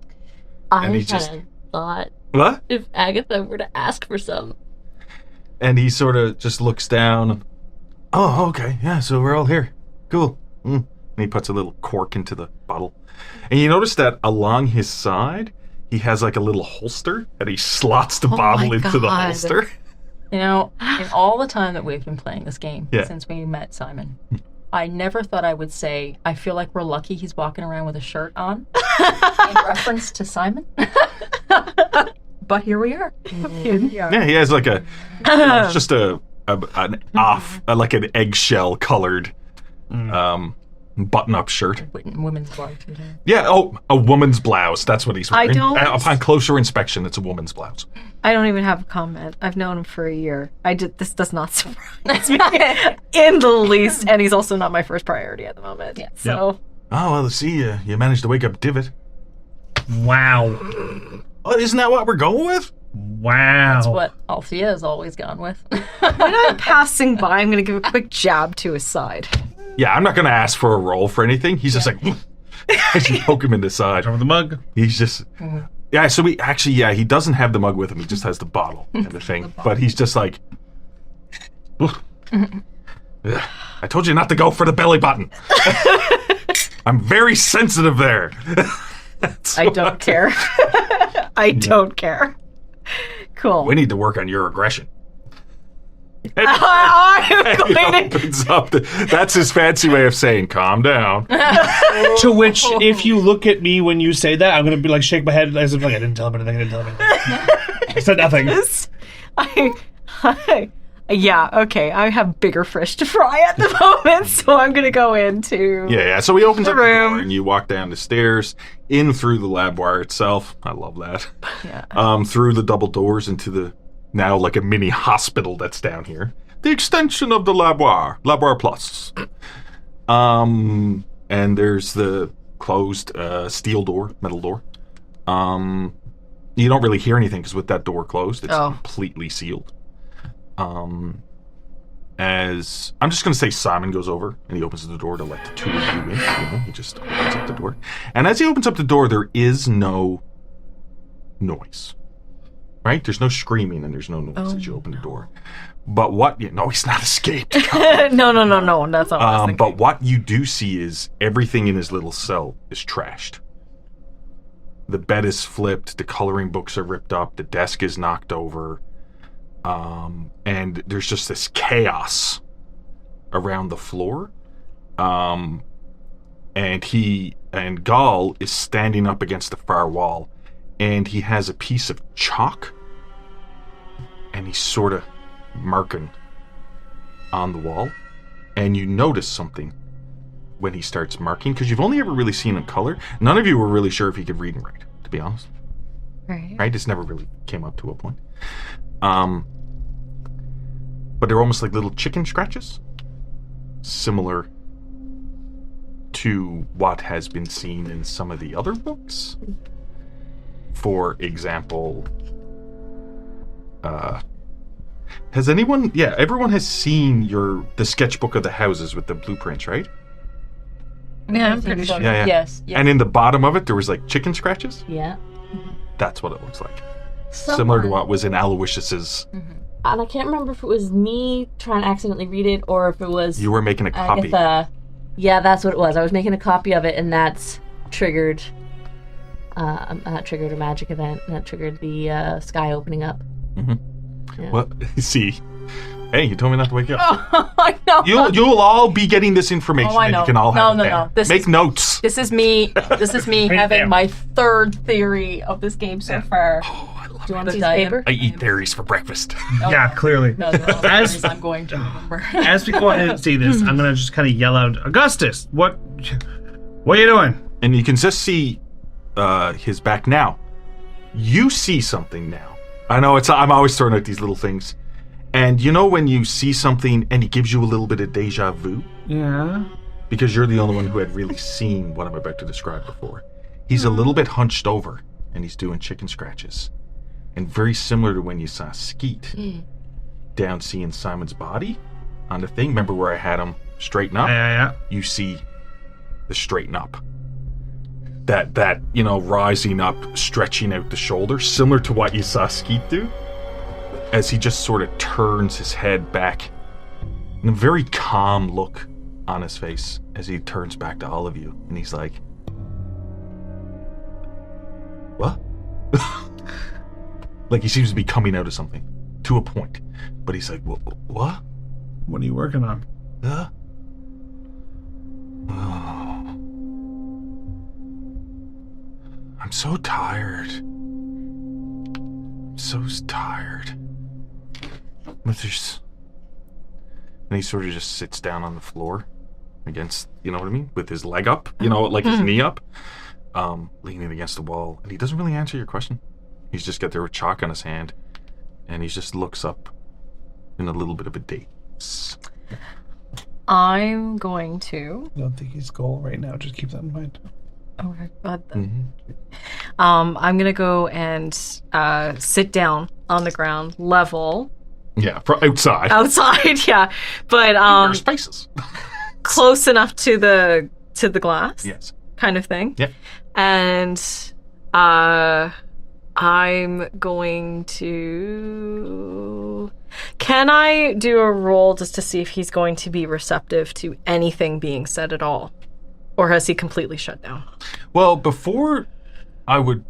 I And he had just- a thought What? if Agatha were to ask for some. And he sort of just looks down. Oh, okay. Yeah, so we're all here. Cool. And he puts a little cork into the bottle. And you notice that along his side, he has like a little holster, and he slots the bottle my into the God. holster. In all the time that we've been playing this game Yeah. since we met Simon, I never thought I would say, I feel like we're lucky he's walking around with a shirt on in reference to Simon. But here we are. Yeah, he has like it's just an eggshell colored button-up shirt. Women's blood. Yeah, a woman's blouse. That's what he's wearing. don't- Upon closer inspection, it's a woman's blouse. I don't even have a comment. I've known him for a year. This does not surprise me in the least, and he's also not my first priority at the moment. Yeah. So Oh, well, see, you managed to wake up Divot. Wow. Oh, isn't that what we're going with? Wow. That's what Althea has always gone with. when I'm passing by, I'm going to give a quick jab to his side. Yeah, I'm not going to ask for a roll for anything. He's just like, as you poke him in the side. Over the mug. He's just, yeah, so he doesn't have the mug with him. He just has the bottle and the thing. But he's just like, "Ugh. Ugh. I told you not to go for the belly button. I'm very sensitive there. I don't care. I don't care. Cool. We need to work on your aggression. I'm going to. Opens up. That's his fancy way of saying, calm down. To which, if you look at me when you say that, I'm going to be like, shake my head as if like, I didn't tell him anything. I said nothing. Yeah, okay. I have bigger fish to fry at the moment, so I'm going to go into. Yeah. So he opens up the room. door, and you walk down the stairs, in through the lab wire itself. I love that. Yeah. Through the double doors into the now like a mini hospital that's down here. The extension of the laboire plus. And there's the closed steel door, metal door. You don't really hear anything because with that door closed, it's completely sealed. As I'm just going to say Simon goes over and he opens the door to let the two of you in. He just opens up the door. And as he opens up the door, there is no noise. Right? There's no screaming and there's no noise as you open the door. But what... No, he's not escaped. No. That's not what I was thinking. But what you do see is everything in his little cell is trashed. The bed is flipped. The coloring books are ripped up. The desk is knocked over. And there's just this chaos around the floor. And Gall is standing up against the far wall, and he has a piece of chalk, and he's sort of marking on the wall, and you notice something when he starts marking, because you've only ever really seen him color. None of you were really sure if he could read and write, to be honest. Right? This never really came up to a point. But they're almost like little chicken scratches, similar to what has been seen in some of the other books. For example, has anyone... Yeah, everyone has seen the sketchbook of the houses with the blueprints, right? Yeah, I'm pretty sure. Yeah. Yes. And in the bottom of it, there was like chicken scratches? Yeah. That's what it looks like. Similar to what was in Aloysius's... And I can't remember if it was me trying to accidentally read it or if it was... You were making a copy. Agatha. Yeah, that's what it was. I was making a copy of it, and that's triggered... that triggered a magic event. That triggered the sky opening up. Mm-hmm. Yeah. Well, see... Hey, you told me not to wake you up. Oh, I know. You'll all be getting this information, I and know. you can all have it down. Make notes. This is me having my third theory of this game so far. Oh, I love Do you want But to see the paper? I eat theories for breakfast. Yeah, clearly. No, they're all As- stories I'm going to remember. As we go ahead and see this, I'm going to just kind of yell out, Augustus, what are you doing? And you can just see his back now. You see something now. I know I'm always throwing out these little things. And you know when you see something and it gives you a little bit of deja vu? Yeah. Because you're the only one who had really seen what I'm about to describe before. He's a little bit hunched over and he's doing chicken scratches. And very similar to when you saw Skeet down seeing Simon's body on the thing. Remember where I had him straighten up? Yeah. You see the straighten up. That rising up, stretching out the shoulder, similar to what you saw Skeet do. As he just sort of turns his head back. And a very calm look on his face as he turns back to all of you. And he's like, what? Like he seems to be coming out of something. To a point. But he's like, what? What are you working on? Oh. I'm so tired. So tired. But there's... And he sort of just sits down on the floor against, you know what I mean? With his leg up, like his knee up, leaning against the wall. And he doesn't really answer your question. He's just got there with chalk on his hand. And he just looks up in a little bit of a daze. I'm going to... I don't think he's goal right now. Just keep that in mind. Okay. I'm going to go and sit down on the ground level. Yeah, for outside. Outside, yeah. But There's spaces. close enough to the glass. Yes. Kind of thing. Yeah. And I'm going to... Can I do a roll just to see if he's going to be receptive to anything being said at all? Or has he completely shut down? Well, before I would...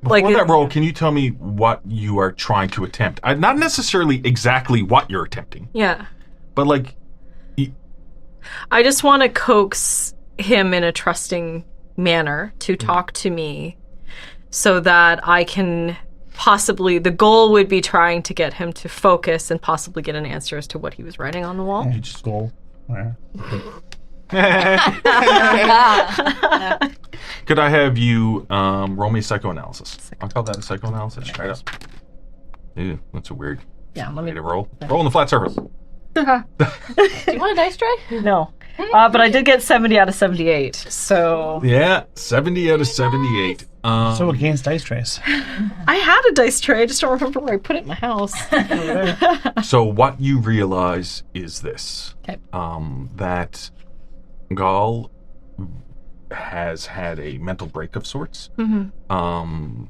Before that roll, can you tell me what you are trying to attempt? Not necessarily exactly what you're attempting. Yeah. But like... I just want to coax him in a trusting manner to talk to me so that I can possibly... The goal would be trying to get him to focus and possibly get an answer as to what he was writing on the wall. You just go. Yeah. Could I have you roll me psychoanalysis? I'll call that a psychoanalysis. Try it out. Ew, that's a weird Yeah, let way me... to roll. Roll on the flat surface. Do you want a dice tray? No. But I did get 70 out of 78, so... Yeah, 70 out of 78. So against dice trays. I had a dice tray, I just don't remember where I put it in my house. So what you realize is this. Okay. That Gall has had a mental break of sorts. Mm-hmm.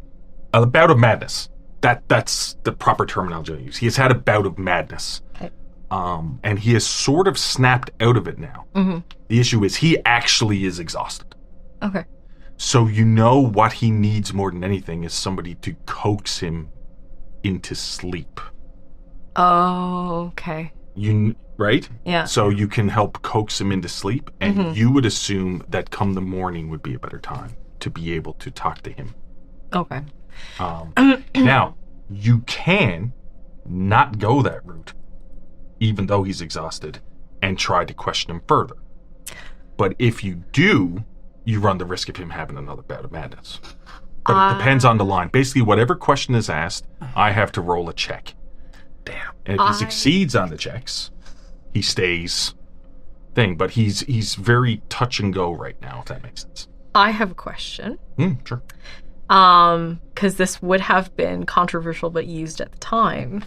A bout of madness. That's the proper terminology to use. He has had a bout of madness. Okay. And he has sort of snapped out of it now. Mm-hmm. The issue is he actually is exhausted. Okay. So you know what he needs more than anything is somebody to coax him into sleep. Oh, okay. Right? Yeah. So you can help coax him into sleep, and you would assume that come the morning would be a better time to be able to talk to him. Okay. Now, you can not go that route, even though he's exhausted, and try to question him further. But if you do, you run the risk of him having another bout of madness. But it depends on the line. Basically, whatever question is asked, I have to roll a check. Damn. And if he succeeds on the checks, he stays thing. But he's very touch and go right now, if that makes sense. I have a question. Sure. Because this would have been controversial but used at the time.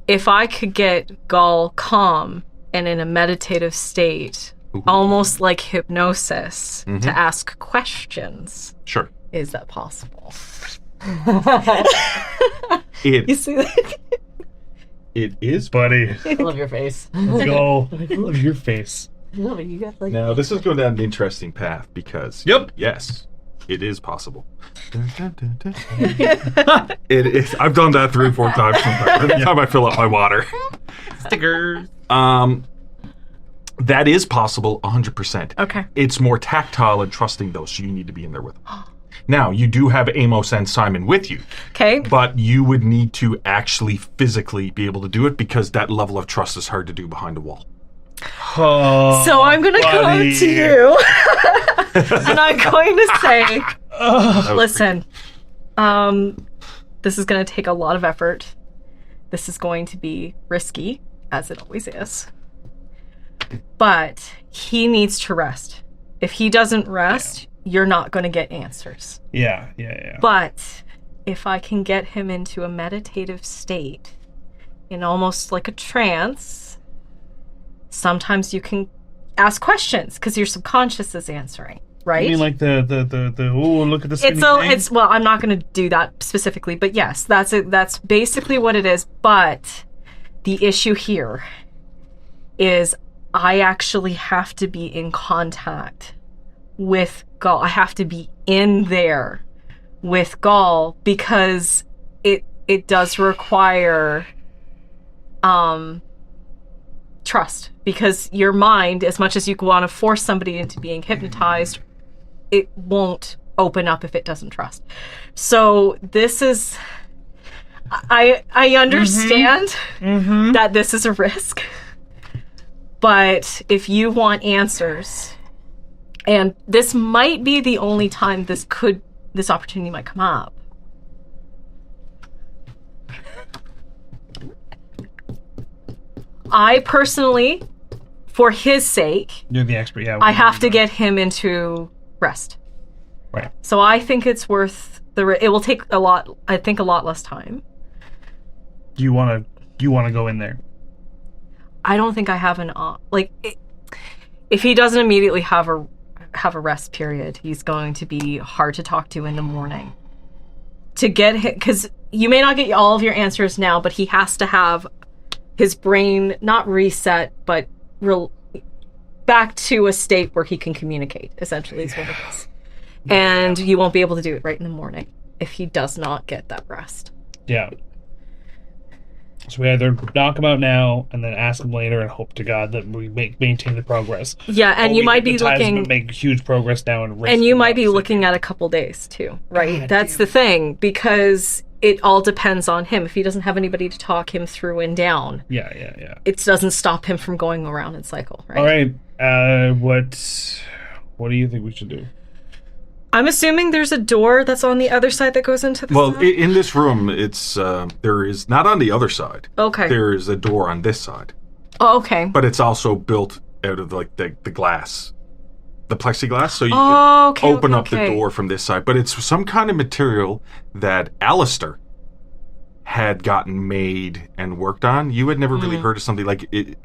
If I could get Gall calm and in a meditative state, almost like hypnosis, to ask questions, Sure. is that possible? You see that? It is. Buddy. I love your face. Let's go. I love your face. No, but you got like... Now, this is going down an interesting path because, yes, it is possible. It is. I've done that 3 or 4 times sometimes. Every time I fill up my water. Stickers. That is possible 100%. Okay. It's more tactile and trusting, though, so you need to be in there with them. Now, you do have Amos and Simon with you. Okay. But you would need to actually physically be able to do it because that level of trust is hard to do behind a wall. Oh, So I'm going to come to you and I'm going to say, listen, this is going to take a lot of effort. This is going to be risky, as it always is. But he needs to rest. If he doesn't rest, you're not going to get answers. Yeah. But if I can get him into a meditative state, in almost like a trance, sometimes you can ask questions because your subconscious is answering, right? You mean like the oh, look at this thing? It's well, I'm not going to do that specifically, but yes, that's it. That's basically what it is. But the issue here is I actually have to be in contact with Gall. I have to be in there with Gall because it does require trust, because your mind, as much as you want to force somebody into being hypnotized, it won't open up if it doesn't trust. So this is, I understand that this is a risk, but if you want answers, and this might be the only time this opportunity might come up. I personally, for his sake, You're the expert, yeah. I have to get him into rest. Right. So I think it's worth it will take a lot less time. Do you want to go in there? I don't think I have if he doesn't immediately have a rest period, he's going to be hard to talk to in the morning. To get him, because you may not get all of your answers now, but he has to have his brain not reset, but back to a state where he can communicate, essentially, is what it is. And you won't be able to do it right in the morning. if he does not get that rest. Yeah. So we either knock him out now and then ask him later and hope to God that we maintain the progress. Yeah, and Or you we might be hypnotize him looking, and make huge progress now and risk and you him might up be so looking he- at a couple days too, right? God That's the thing, because it all depends on him. If he doesn't have anybody to talk him through and down, Yeah. it doesn't stop him from going around in cycle, right? All right. What do you think we should do? I'm assuming there's a door that's on the other side that goes into the Well, side? in this room, it's there is not on the other side. Okay. There is a door on this side, Oh, okay. but it's also built out of like the glass, the plexiglass, so you Oh, can okay, open okay, up the okay. door from this side. But it's some kind of material that Alistair had gotten made and worked on. You had never really heard of something like it.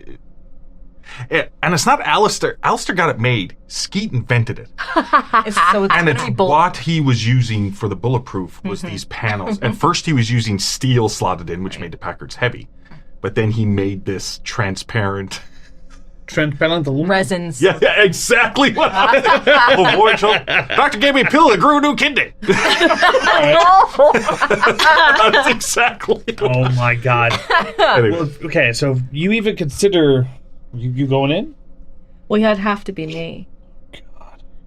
And it's not Alistair. Alistair got it made. Skeet invented it. So it's And gonna it's be bullet- what he was using for the bulletproof was these panels. At first he was using steel slotted in, which made the Packards heavy. But then he made this transparent... Transparent aluminum. resins. Yeah, exactly what I... Oh boy, Joe. Doctor gave me a pill that grew a new kidney. That's exactly... Oh my God. Anyway. Well, okay, so you even consider you going in? Well, yeah, it'd have to be me.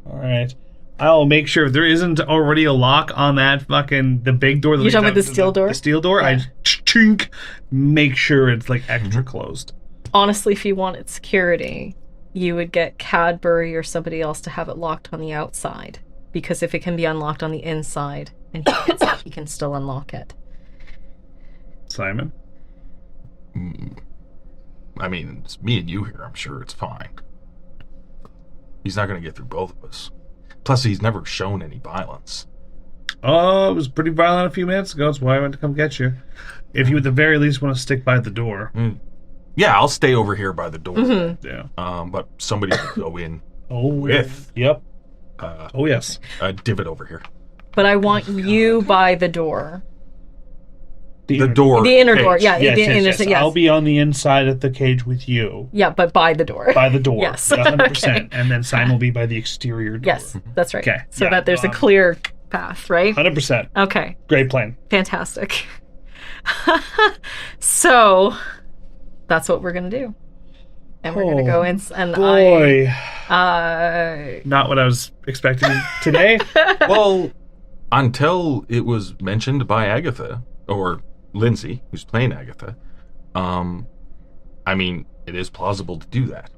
All right. I'll make sure if there isn't already a lock on that fucking the big door. That You're leads talking about out the to steel door? The steel door. I chink, make sure it's like extra closed. Honestly, if you wanted security, you would get Cadbury or somebody else to have it locked on the outside. Because if it can be unlocked on the inside and he gets out, he can still unlock it. Simon. I mean, it's me and you here. I'm sure it's fine. He's not going to get through both of us. Plus, he's never shown any violence. Oh, it was pretty violent a few minutes ago. That's why I went to come get you. If you at the very least want to stick by the door. Yeah, I'll stay over here by the door. Yeah. But somebody will go in Oh, with Yep. Oh, yes. a divot over here. But I want you by the door. The door. The inner door, cage. yeah. Yes, the yes, inner, yes. yes. I'll be on the inside of the cage with you. Yeah, but by the door. By the door. Yes. 100%. Okay. And then Simon will be by the exterior door. Yes, that's right. Okay, So yeah, that there's a um, clear path, right? 100%. Okay, Great plan. fantastic. So that's what we're going to do. And we're going to go in, and Boy. I... Not what I was expecting today. Well, until it was mentioned by Agatha, or Lindsay, who's playing Agatha, I mean, it is plausible to do that.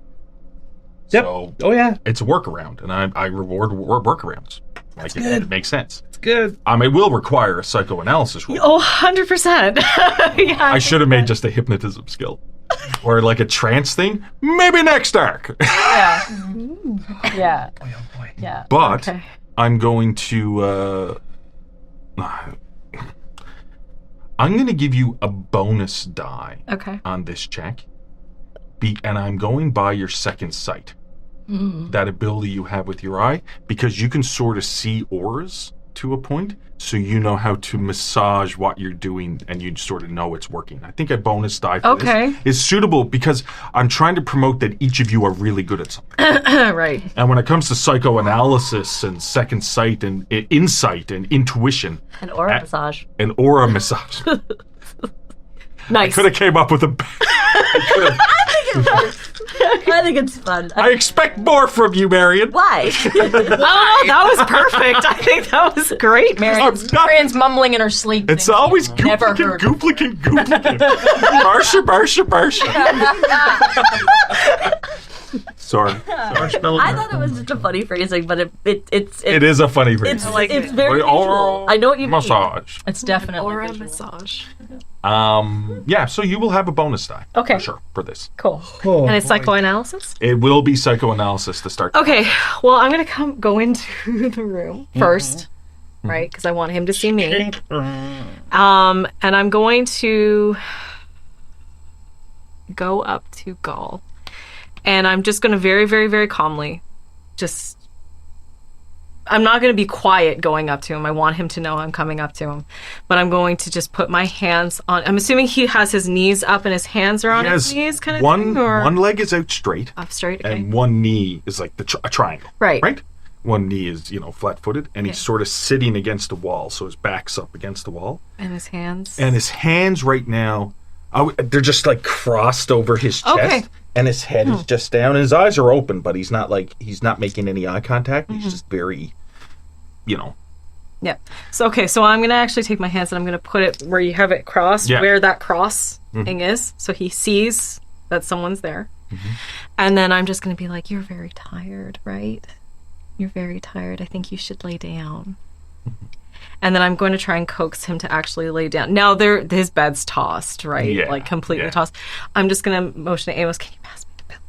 Yep. So Oh, yeah. it's a workaround, and I reward workarounds. Like it makes sense. It's good. It will require a psychoanalysis roll. Oh, 100%. Yeah. I should have made just a hypnotism skill. Or like a trance thing. Maybe next arc. Yeah. Oh, boy. Yeah. But Okay. I'm going to I'm going to give you a bonus die Okay. on this check. And I'm going by your second sight. That ability you have with your eye, because you can sort of see auras to a point, so you know how to massage what you're doing and you sort of know it's working. I think a bonus die for Okay. this is suitable because I'm trying to promote that each of you are really good at something. Right. And when it comes to psychoanalysis and second sight and insight and intuition An aura massage. and aura massage, Nice. could have came up with a... I think it's fun. I expect more from you, Marion. Why? Oh, that was perfect. I think that was great. Marion's, not- Marion's mumbling in her sleep. It's thinking, always never gooplickin', heard. gooplickin', gooplickin'. Barsha, barsha, barsha. Sorry. Marshmallow. I thought it was just a funny phrasing, but it's It is a funny phrase. it's very visual. I know what you mean. Massage. It's definitely Aura visual. massage. Yeah, so you will have a bonus die. Okay. For sure, for this. Cool. Oh, And it's boy. psychoanalysis? It will be psychoanalysis to start. Okay. Well, I'm going to go into the room first, right? Because I want him to see me. And I'm going to go up to Gaul. And I'm just going to very, very, very calmly I'm not going to be quiet going up to him. I want him to know I'm coming up to him. But I'm going to just put my hands on... I'm assuming he has his knees up and his hands are on his knees kind of one, thing? Or one leg is out straight, up straight? Okay. and one knee is like a triangle. Right. Right? one knee is, flat-footed, and he's sort of sitting against the wall, so his back's up against the wall. And his hands. And his hands right now, they're just like crossed over his chest, and his head is just down. And his eyes are open, but he's not making any eye contact. He's just very, Yeah. So I'm going to actually take my hands and I'm going to put it where you have it crossed, where that cross thing is. So he sees that someone's there. Mm-hmm. And then I'm just going to be like, you're very tired, right? You're very tired. I think you should lay down. Mm-hmm. And then I'm going to try and coax him to actually lay down. Now, his bed's tossed, right? Yeah, like, completely tossed. I'm just going to motion to Amos, can you pass me the pillow?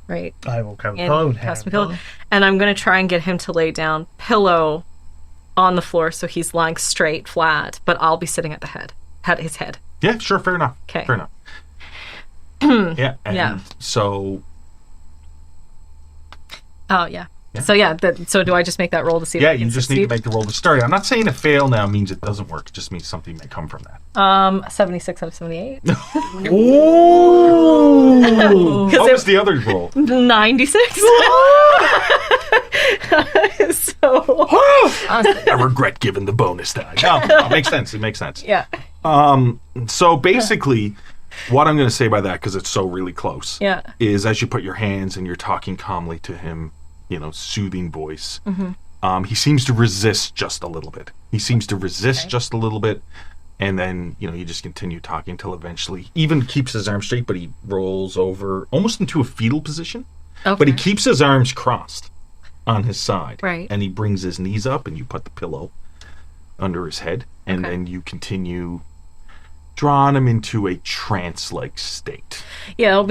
Right? I will come pillow. Pass me pillow. And I'm going to try and get him to lay down, pillow on the floor, so he's lying straight, flat, but I'll be sitting at his head. Yeah, sure, fair enough. Okay. Fair enough. So... Oh, yeah. So so do I just make that roll to see? Yeah, you just need to make the roll to start. I'm not saying a fail now means it doesn't work. It just means something may come from that. 76 out of 78. Ooh! What was the other roll? 96. I regret giving the bonus die. No, it makes sense. It makes sense. Yeah. So basically, what I'm going to say by that, because it's so really close, is as you put your hands and you're talking calmly to him, soothing voice, he seems to resist just a little bit. Just a little bit, and then, you just continue talking until eventually, he even keeps his arms straight, but he rolls over almost into a fetal position. Okay. But he keeps his arms crossed on his side. Right. And he brings his knees up, and you put the pillow under his head, and then you continue drawing him into a trance-like state. Yeah, it would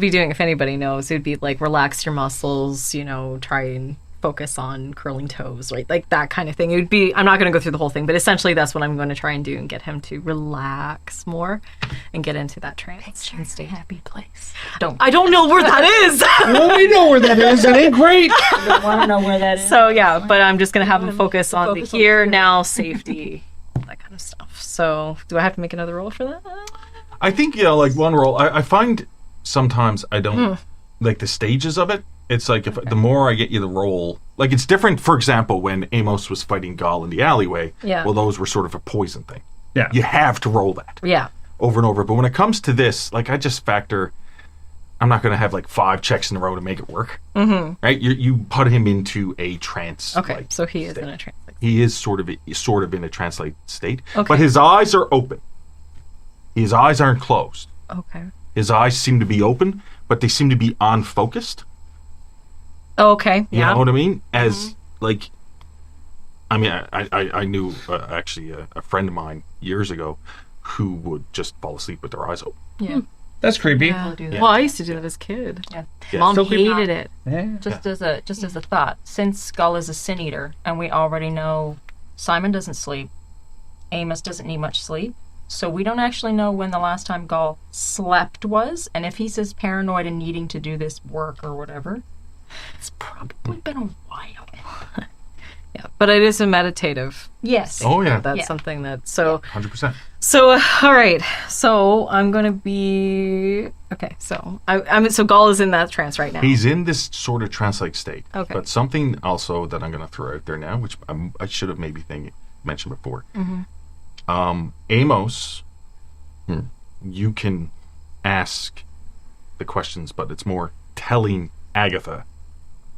be doing, if anybody knows, it would be like relax your muscles, try and focus on curling toes, right? Like that kind of thing. It would be, I'm not going to go through the whole thing, but essentially that's what I'm going to try and do and get him to relax more and get into that trance state. Happy place. I don't know where that is. Well, we know where that is. That ain't great. I don't want to know where that is. So yeah, but I'm just going to have him focus on the here, now, safety, that kind of stuff. So do I have to make another roll for that? I think, like one roll, I find sometimes I don't like the stages of it. It's like the more I get you the roll, like it's different. For example, when Amos was fighting Gall in the alleyway, well, those were sort of a poison thing. Yeah. You have to roll that. Yeah. Over and over. But when it comes to this, like I just factor, I'm not going to have like 5 checks in a row to make it work. Mm-hmm. Right? You put him into a trance. Okay, so he is in a trance. He is sort of in a trance-like state. Okay. But his eyes are open. His eyes aren't closed. Okay. His eyes seem to be open, but they seem to be on-focused. Okay, You know what I mean? As, like, I mean, I knew actually a friend of mine years ago who would just fall asleep with their eyes open. Yeah. That's creepy. Yeah. Well, I used to do that as a kid. Yeah. Mom So hated it. Yeah. Just as a thought, since Skull is a sin eater, and we already know Simon doesn't sleep, Amos doesn't need much sleep, so we don't actually know when the last time Gall slept was, and if he's as paranoid and needing to do this work or whatever, it's probably been a while. Yeah, but it is a meditative. Yes. Oh, yeah. That's something that, so... 100%. So, all right. So, I'm going to be... Okay, so... So, Gall is in that trance right now. He's in this sort of trance-like state. Okay. But something also that I'm going to throw out there now, which I should have maybe mentioned before. Mm-hmm. Amos, you can ask the questions, but it's more telling Agatha.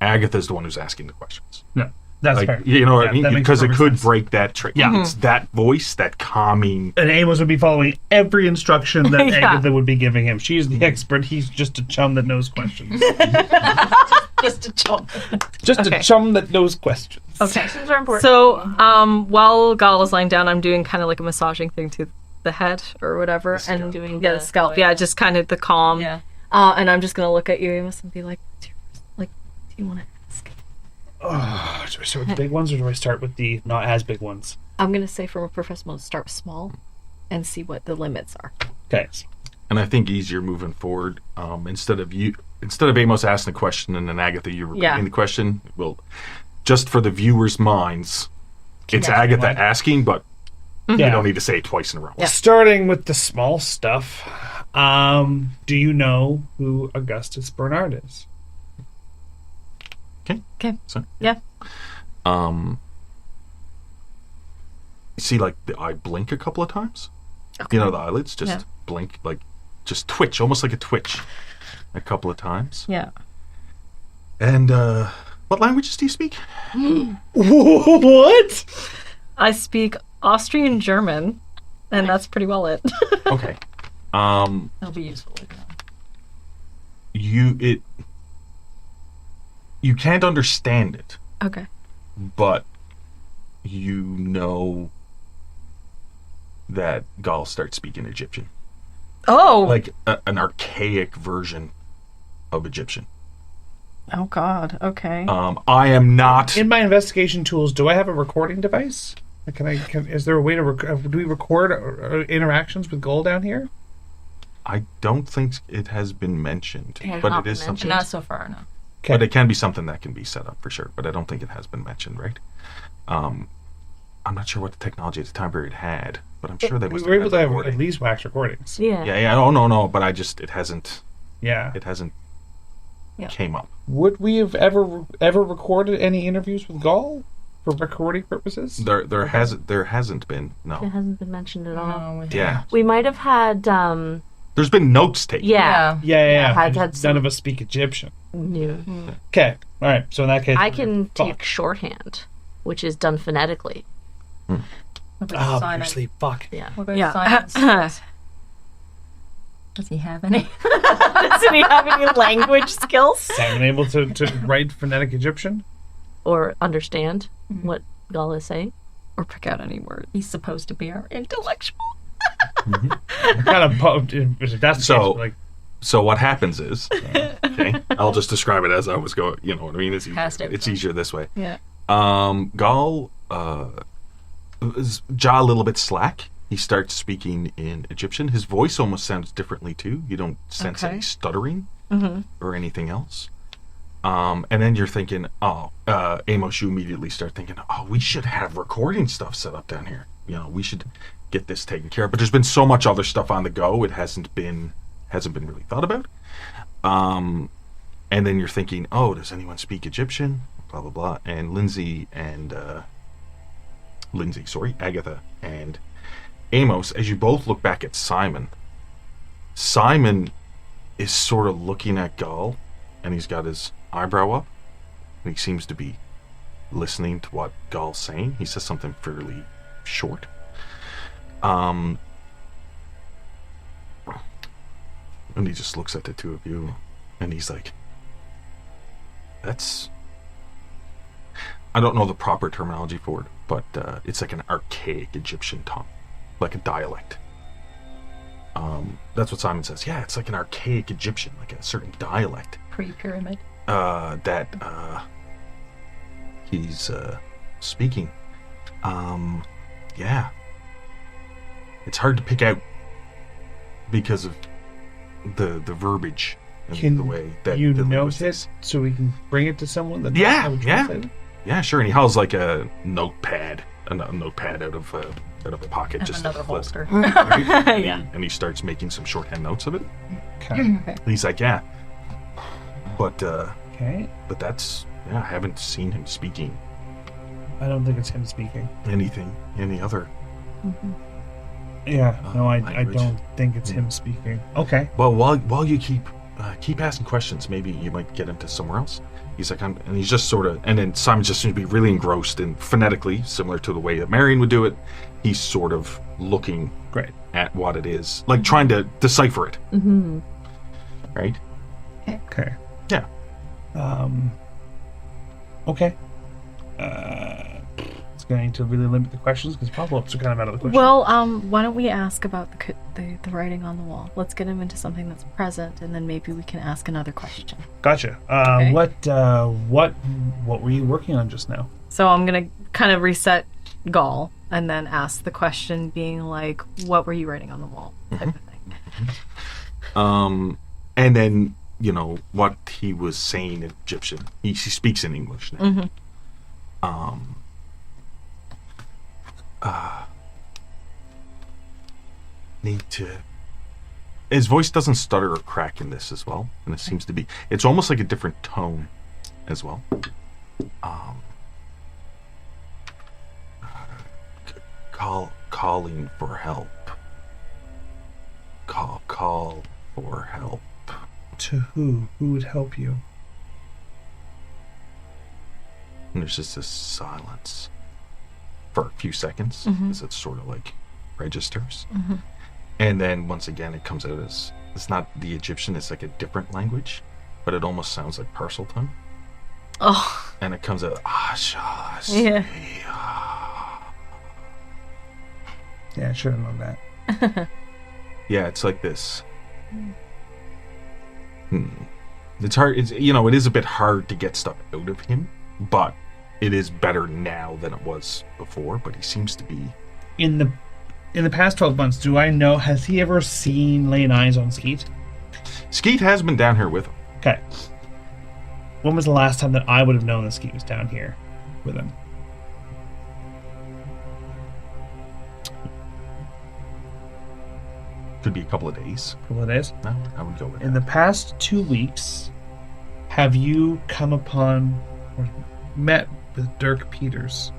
Agatha's the one who's asking the questions. No, that's Like, fair. you know what I Yeah, mean? that makes Because it perfect could sense. break that trick. Yeah. It's that voice, that calming... And Amos would be following every instruction that Yeah. Agatha would be giving him. She's the expert. He's just a chum that knows questions. Just a chump. Just Okay. a chum that knows questions. Okay. Questions are important. So, while Gall is lying down, I'm doing kind of like a massaging thing to the head or whatever. And Doing the the- scalp. Yeah, just kind of the calm. Yeah. And I'm just going to look at you, Amos, and be like, do you want to ask? Oh, do I start with the big ones or do I start with the not as big ones? I'm going to say from a professional, start small and see what the limits are. Okay. And I think easier moving forward, instead of Amos asking the question and then Agatha, you repeating the question, well, just for the viewers' minds, it's Agatha asking, but you don't need to say it twice in a row. Yeah. Starting with the small stuff, do you know who Augustus Bernard is? Okay. Okay. So, Yeah. see, like, the eye blink a couple of times. Okay. You know, the eyelids just blink, like, just twitch, almost like a twitch a couple of times. Yeah. And, what languages do you speak? What? I speak Austrian German, and that's pretty well it. Okay. It'll be useful later on. You can't understand it, Okay. but you know that Gaul starts speaking Egyptian. Oh. Like an archaic version of Egyptian. Oh God. Okay. I am not. In my investigation tools, do I have a recording device? Is there a way to do we record interactions with Gold down here? I don't think it has been mentioned, It has but not it is been something. Not so far, no. Okay. But it can be something that can be set up for sure. But I don't think it has been mentioned, right? I'm not sure what the technology at the time period had, but I'm sure they We must were able to had have recording. at least wax recordings. Yeah. Yeah. Oh no. But it hasn't. Yeah. It hasn't Yeah. came up. Would we have ever recorded any interviews with Gaul for recording purposes? There hasn't been. It No. hasn't been mentioned at all. No, we Yeah. We might have had, There's been notes taken. yeah. Yeah. Had None some- of us speak Egyptian. New. Okay. All right. So in that case, I can fuck. take shorthand, which is done phonetically. What about Simon? Obviously, fuck. Yeah. What about Yeah. Simon's skills? Does he have any? Doesn't he have any language skills? Simon able to write phonetic Egyptian? Or understand what Gaul is saying. Or pick out any word. He's supposed to be our intellectual. Kind of. If that's the So- case, like, So what happens is, okay, I'll just describe it as I was going. You know what I mean? It's easier this way. Yeah. Gaul, jaw a little bit slack. He starts speaking in Egyptian. His voice almost sounds differently too. You don't sense Okay. any stuttering or anything else. And then you're thinking, Amos, you immediately start thinking, we should have recording stuff set up down here. You know, we should get this taken care of. But there's been so much other stuff on the go, it hasn't been really thought about. And then you're thinking, does anyone speak Egyptian? Blah blah blah. And Agatha and Amos, as you both look back at Simon is sort of looking at Gaul, and he's got his eyebrow up, and he seems to be listening to what Gaul's saying. He says something fairly short. And he just looks at the two of you, and he's like, I don't know the proper terminology for it, but it's like an archaic Egyptian tongue, like a dialect. That's what Simon says. Yeah, it's like an archaic Egyptian, like a certain dialect Pre-pyramid. that he's speaking. Yeah. It's hard to pick out because of the verbiage and can the way that you the note linguists- it so we can bring it to someone? That Yeah, would yeah. translate it? Yeah, sure. And he hauls like a notepad out of a pocket, And just another a flip. holster. And he starts making some shorthand notes of it. Okay. And he's like, yeah, but Okay. that's I haven't seen him speaking I don't think it's him speaking. any other. Yeah. No, I language. don't think it's him speaking. Okay. Well, while you keep asking questions, maybe you might get him to somewhere else. He's like, and he's just sort of, and then Simon just seems to be really engrossed in phonetically, similar to the way that Marion would do it. He's sort of looking Great. at what it is, like trying to decipher it. Mm-hmm. Right? Okay. Yeah. Okay. It's going to really limit the questions because follow-ups are kind of out of the question. Well, why don't we ask about the writing on the wall? Let's get him into something that's present, and then maybe we can ask another question. Gotcha. Okay. What were you working on just now? So I'm gonna kind of reset Gaul, and then ask the question, being like, "What were you writing on the wall?" Type of thing. And then, what he was saying in Egyptian. He speaks in English now. Need to... His voice doesn't stutter or crack in this as well. And it seems to be... It's almost like a different tone as well. Calling for help. Call for help. To who? Who would help you? And there's just this silence for a few seconds as it sort of like registers. And then once again it comes out as, it's not the Egyptian, it's like a different language, but it almost sounds like Parseltongue. Oh. And it comes out, Yeah. Yeah, I should have known that. Yeah, it's like this. It's hard. It's, you know, it is a bit hard to get stuff out of him, but it is better now than it was before. But he seems to be In the past 12 months, do I know, has he ever laid eyes on Skeet? Skeet has been down here with him. Okay. When was the last time that I would have known that Skeet was down here with him? Could be a couple of days. A couple of days? No, I would go with In that. the past 2 weeks, have you come upon or met with Dirk Peters?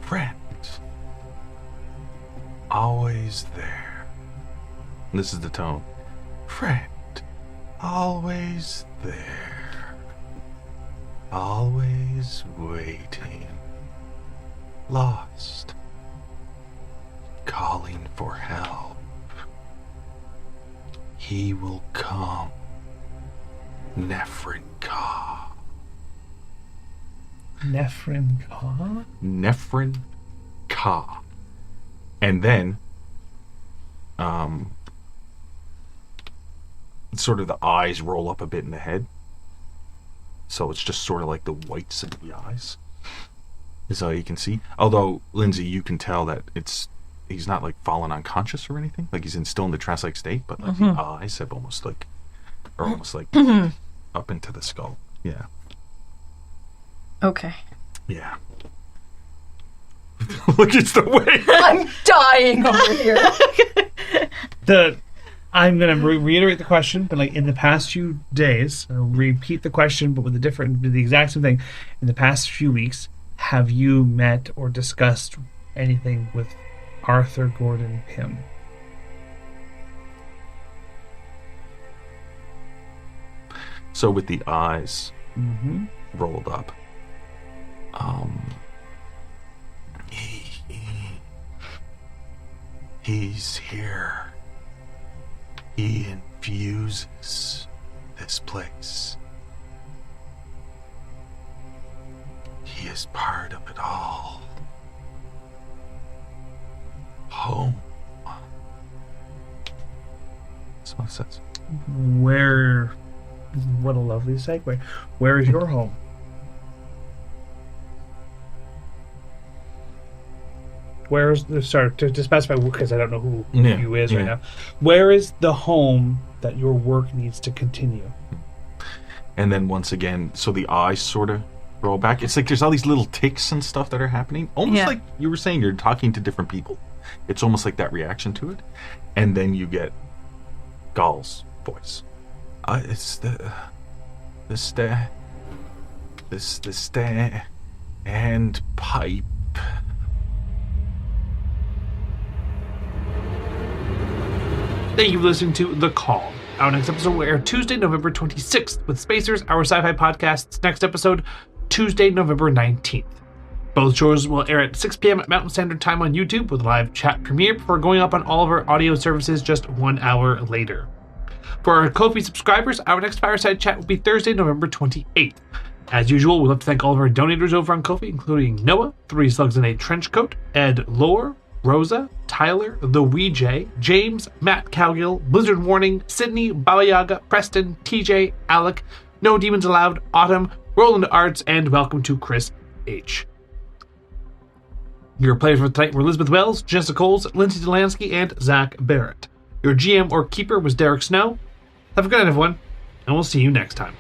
Friend, always there. And this is the tone. Friend, always there. Always waiting. Lost. Calling for help. He will come. Nephrin Ka. Nephrin Ka? Nephrin Ka. And then, sort of the eyes roll up a bit in the head. So it's just sort of like the whites of the eyes. Is all you can see. Although, Lindsay, you can tell that he's not like fallen unconscious or anything. Like he's still in the trance-like state, but like the eyes have almost like up into the skull. Yeah. Okay. Yeah. Look, it's the way. I'm dying over here. I'm going to reiterate the question, but like in the past few days, I'll repeat the question, but with the exact same thing. In the past few weeks, have you met or discussed anything with Arthur Gordon Pym? So with the eyes rolled up, he's here. He infuses this place. He is part of it all. Home. That's what it says. What a lovely segue. Where is your home? To specify, because I don't know who you is right now. Where is the home that your work needs to continue? And then once again, so the eyes sort of roll back. It's like there's all these little ticks and stuff that are happening. Almost like you were saying, you're talking to different people. It's almost like that reaction to it. And then you get Gall's voice. It's the and pipe. Thank you for listening to The Call. Our next episode will air Tuesday, November 26th with Spacers, our sci-fi podcast's next episode, Tuesday, November 19th. Both shows will air at 6 p.m. Mountain Standard Time on YouTube with a live chat premiere before going up on all of our audio services just 1 hour later. For our Ko-fi subscribers, our next Fireside Chat will be Thursday, November 28th. As usual, we'd love to thank all of our donators over on Ko-fi, including Noah, 3 Slugs in a Trench Coat, Ed Lohr, Rosa, Tyler, The Weejay, James, Matt Cowgill, Blizzard Warning, Sydney, Baba Yaga, Preston, TJ, Alec, No Demons Allowed, Autumn, Roland Arts, and welcome to Chris H. Your players for tonight were Elizabeth Wells, Jessica Coles, Lindsay Delansky, and Zach Barrett. Your GM or keeper was Derek Snow. Have a good night, everyone, and we'll see you next time.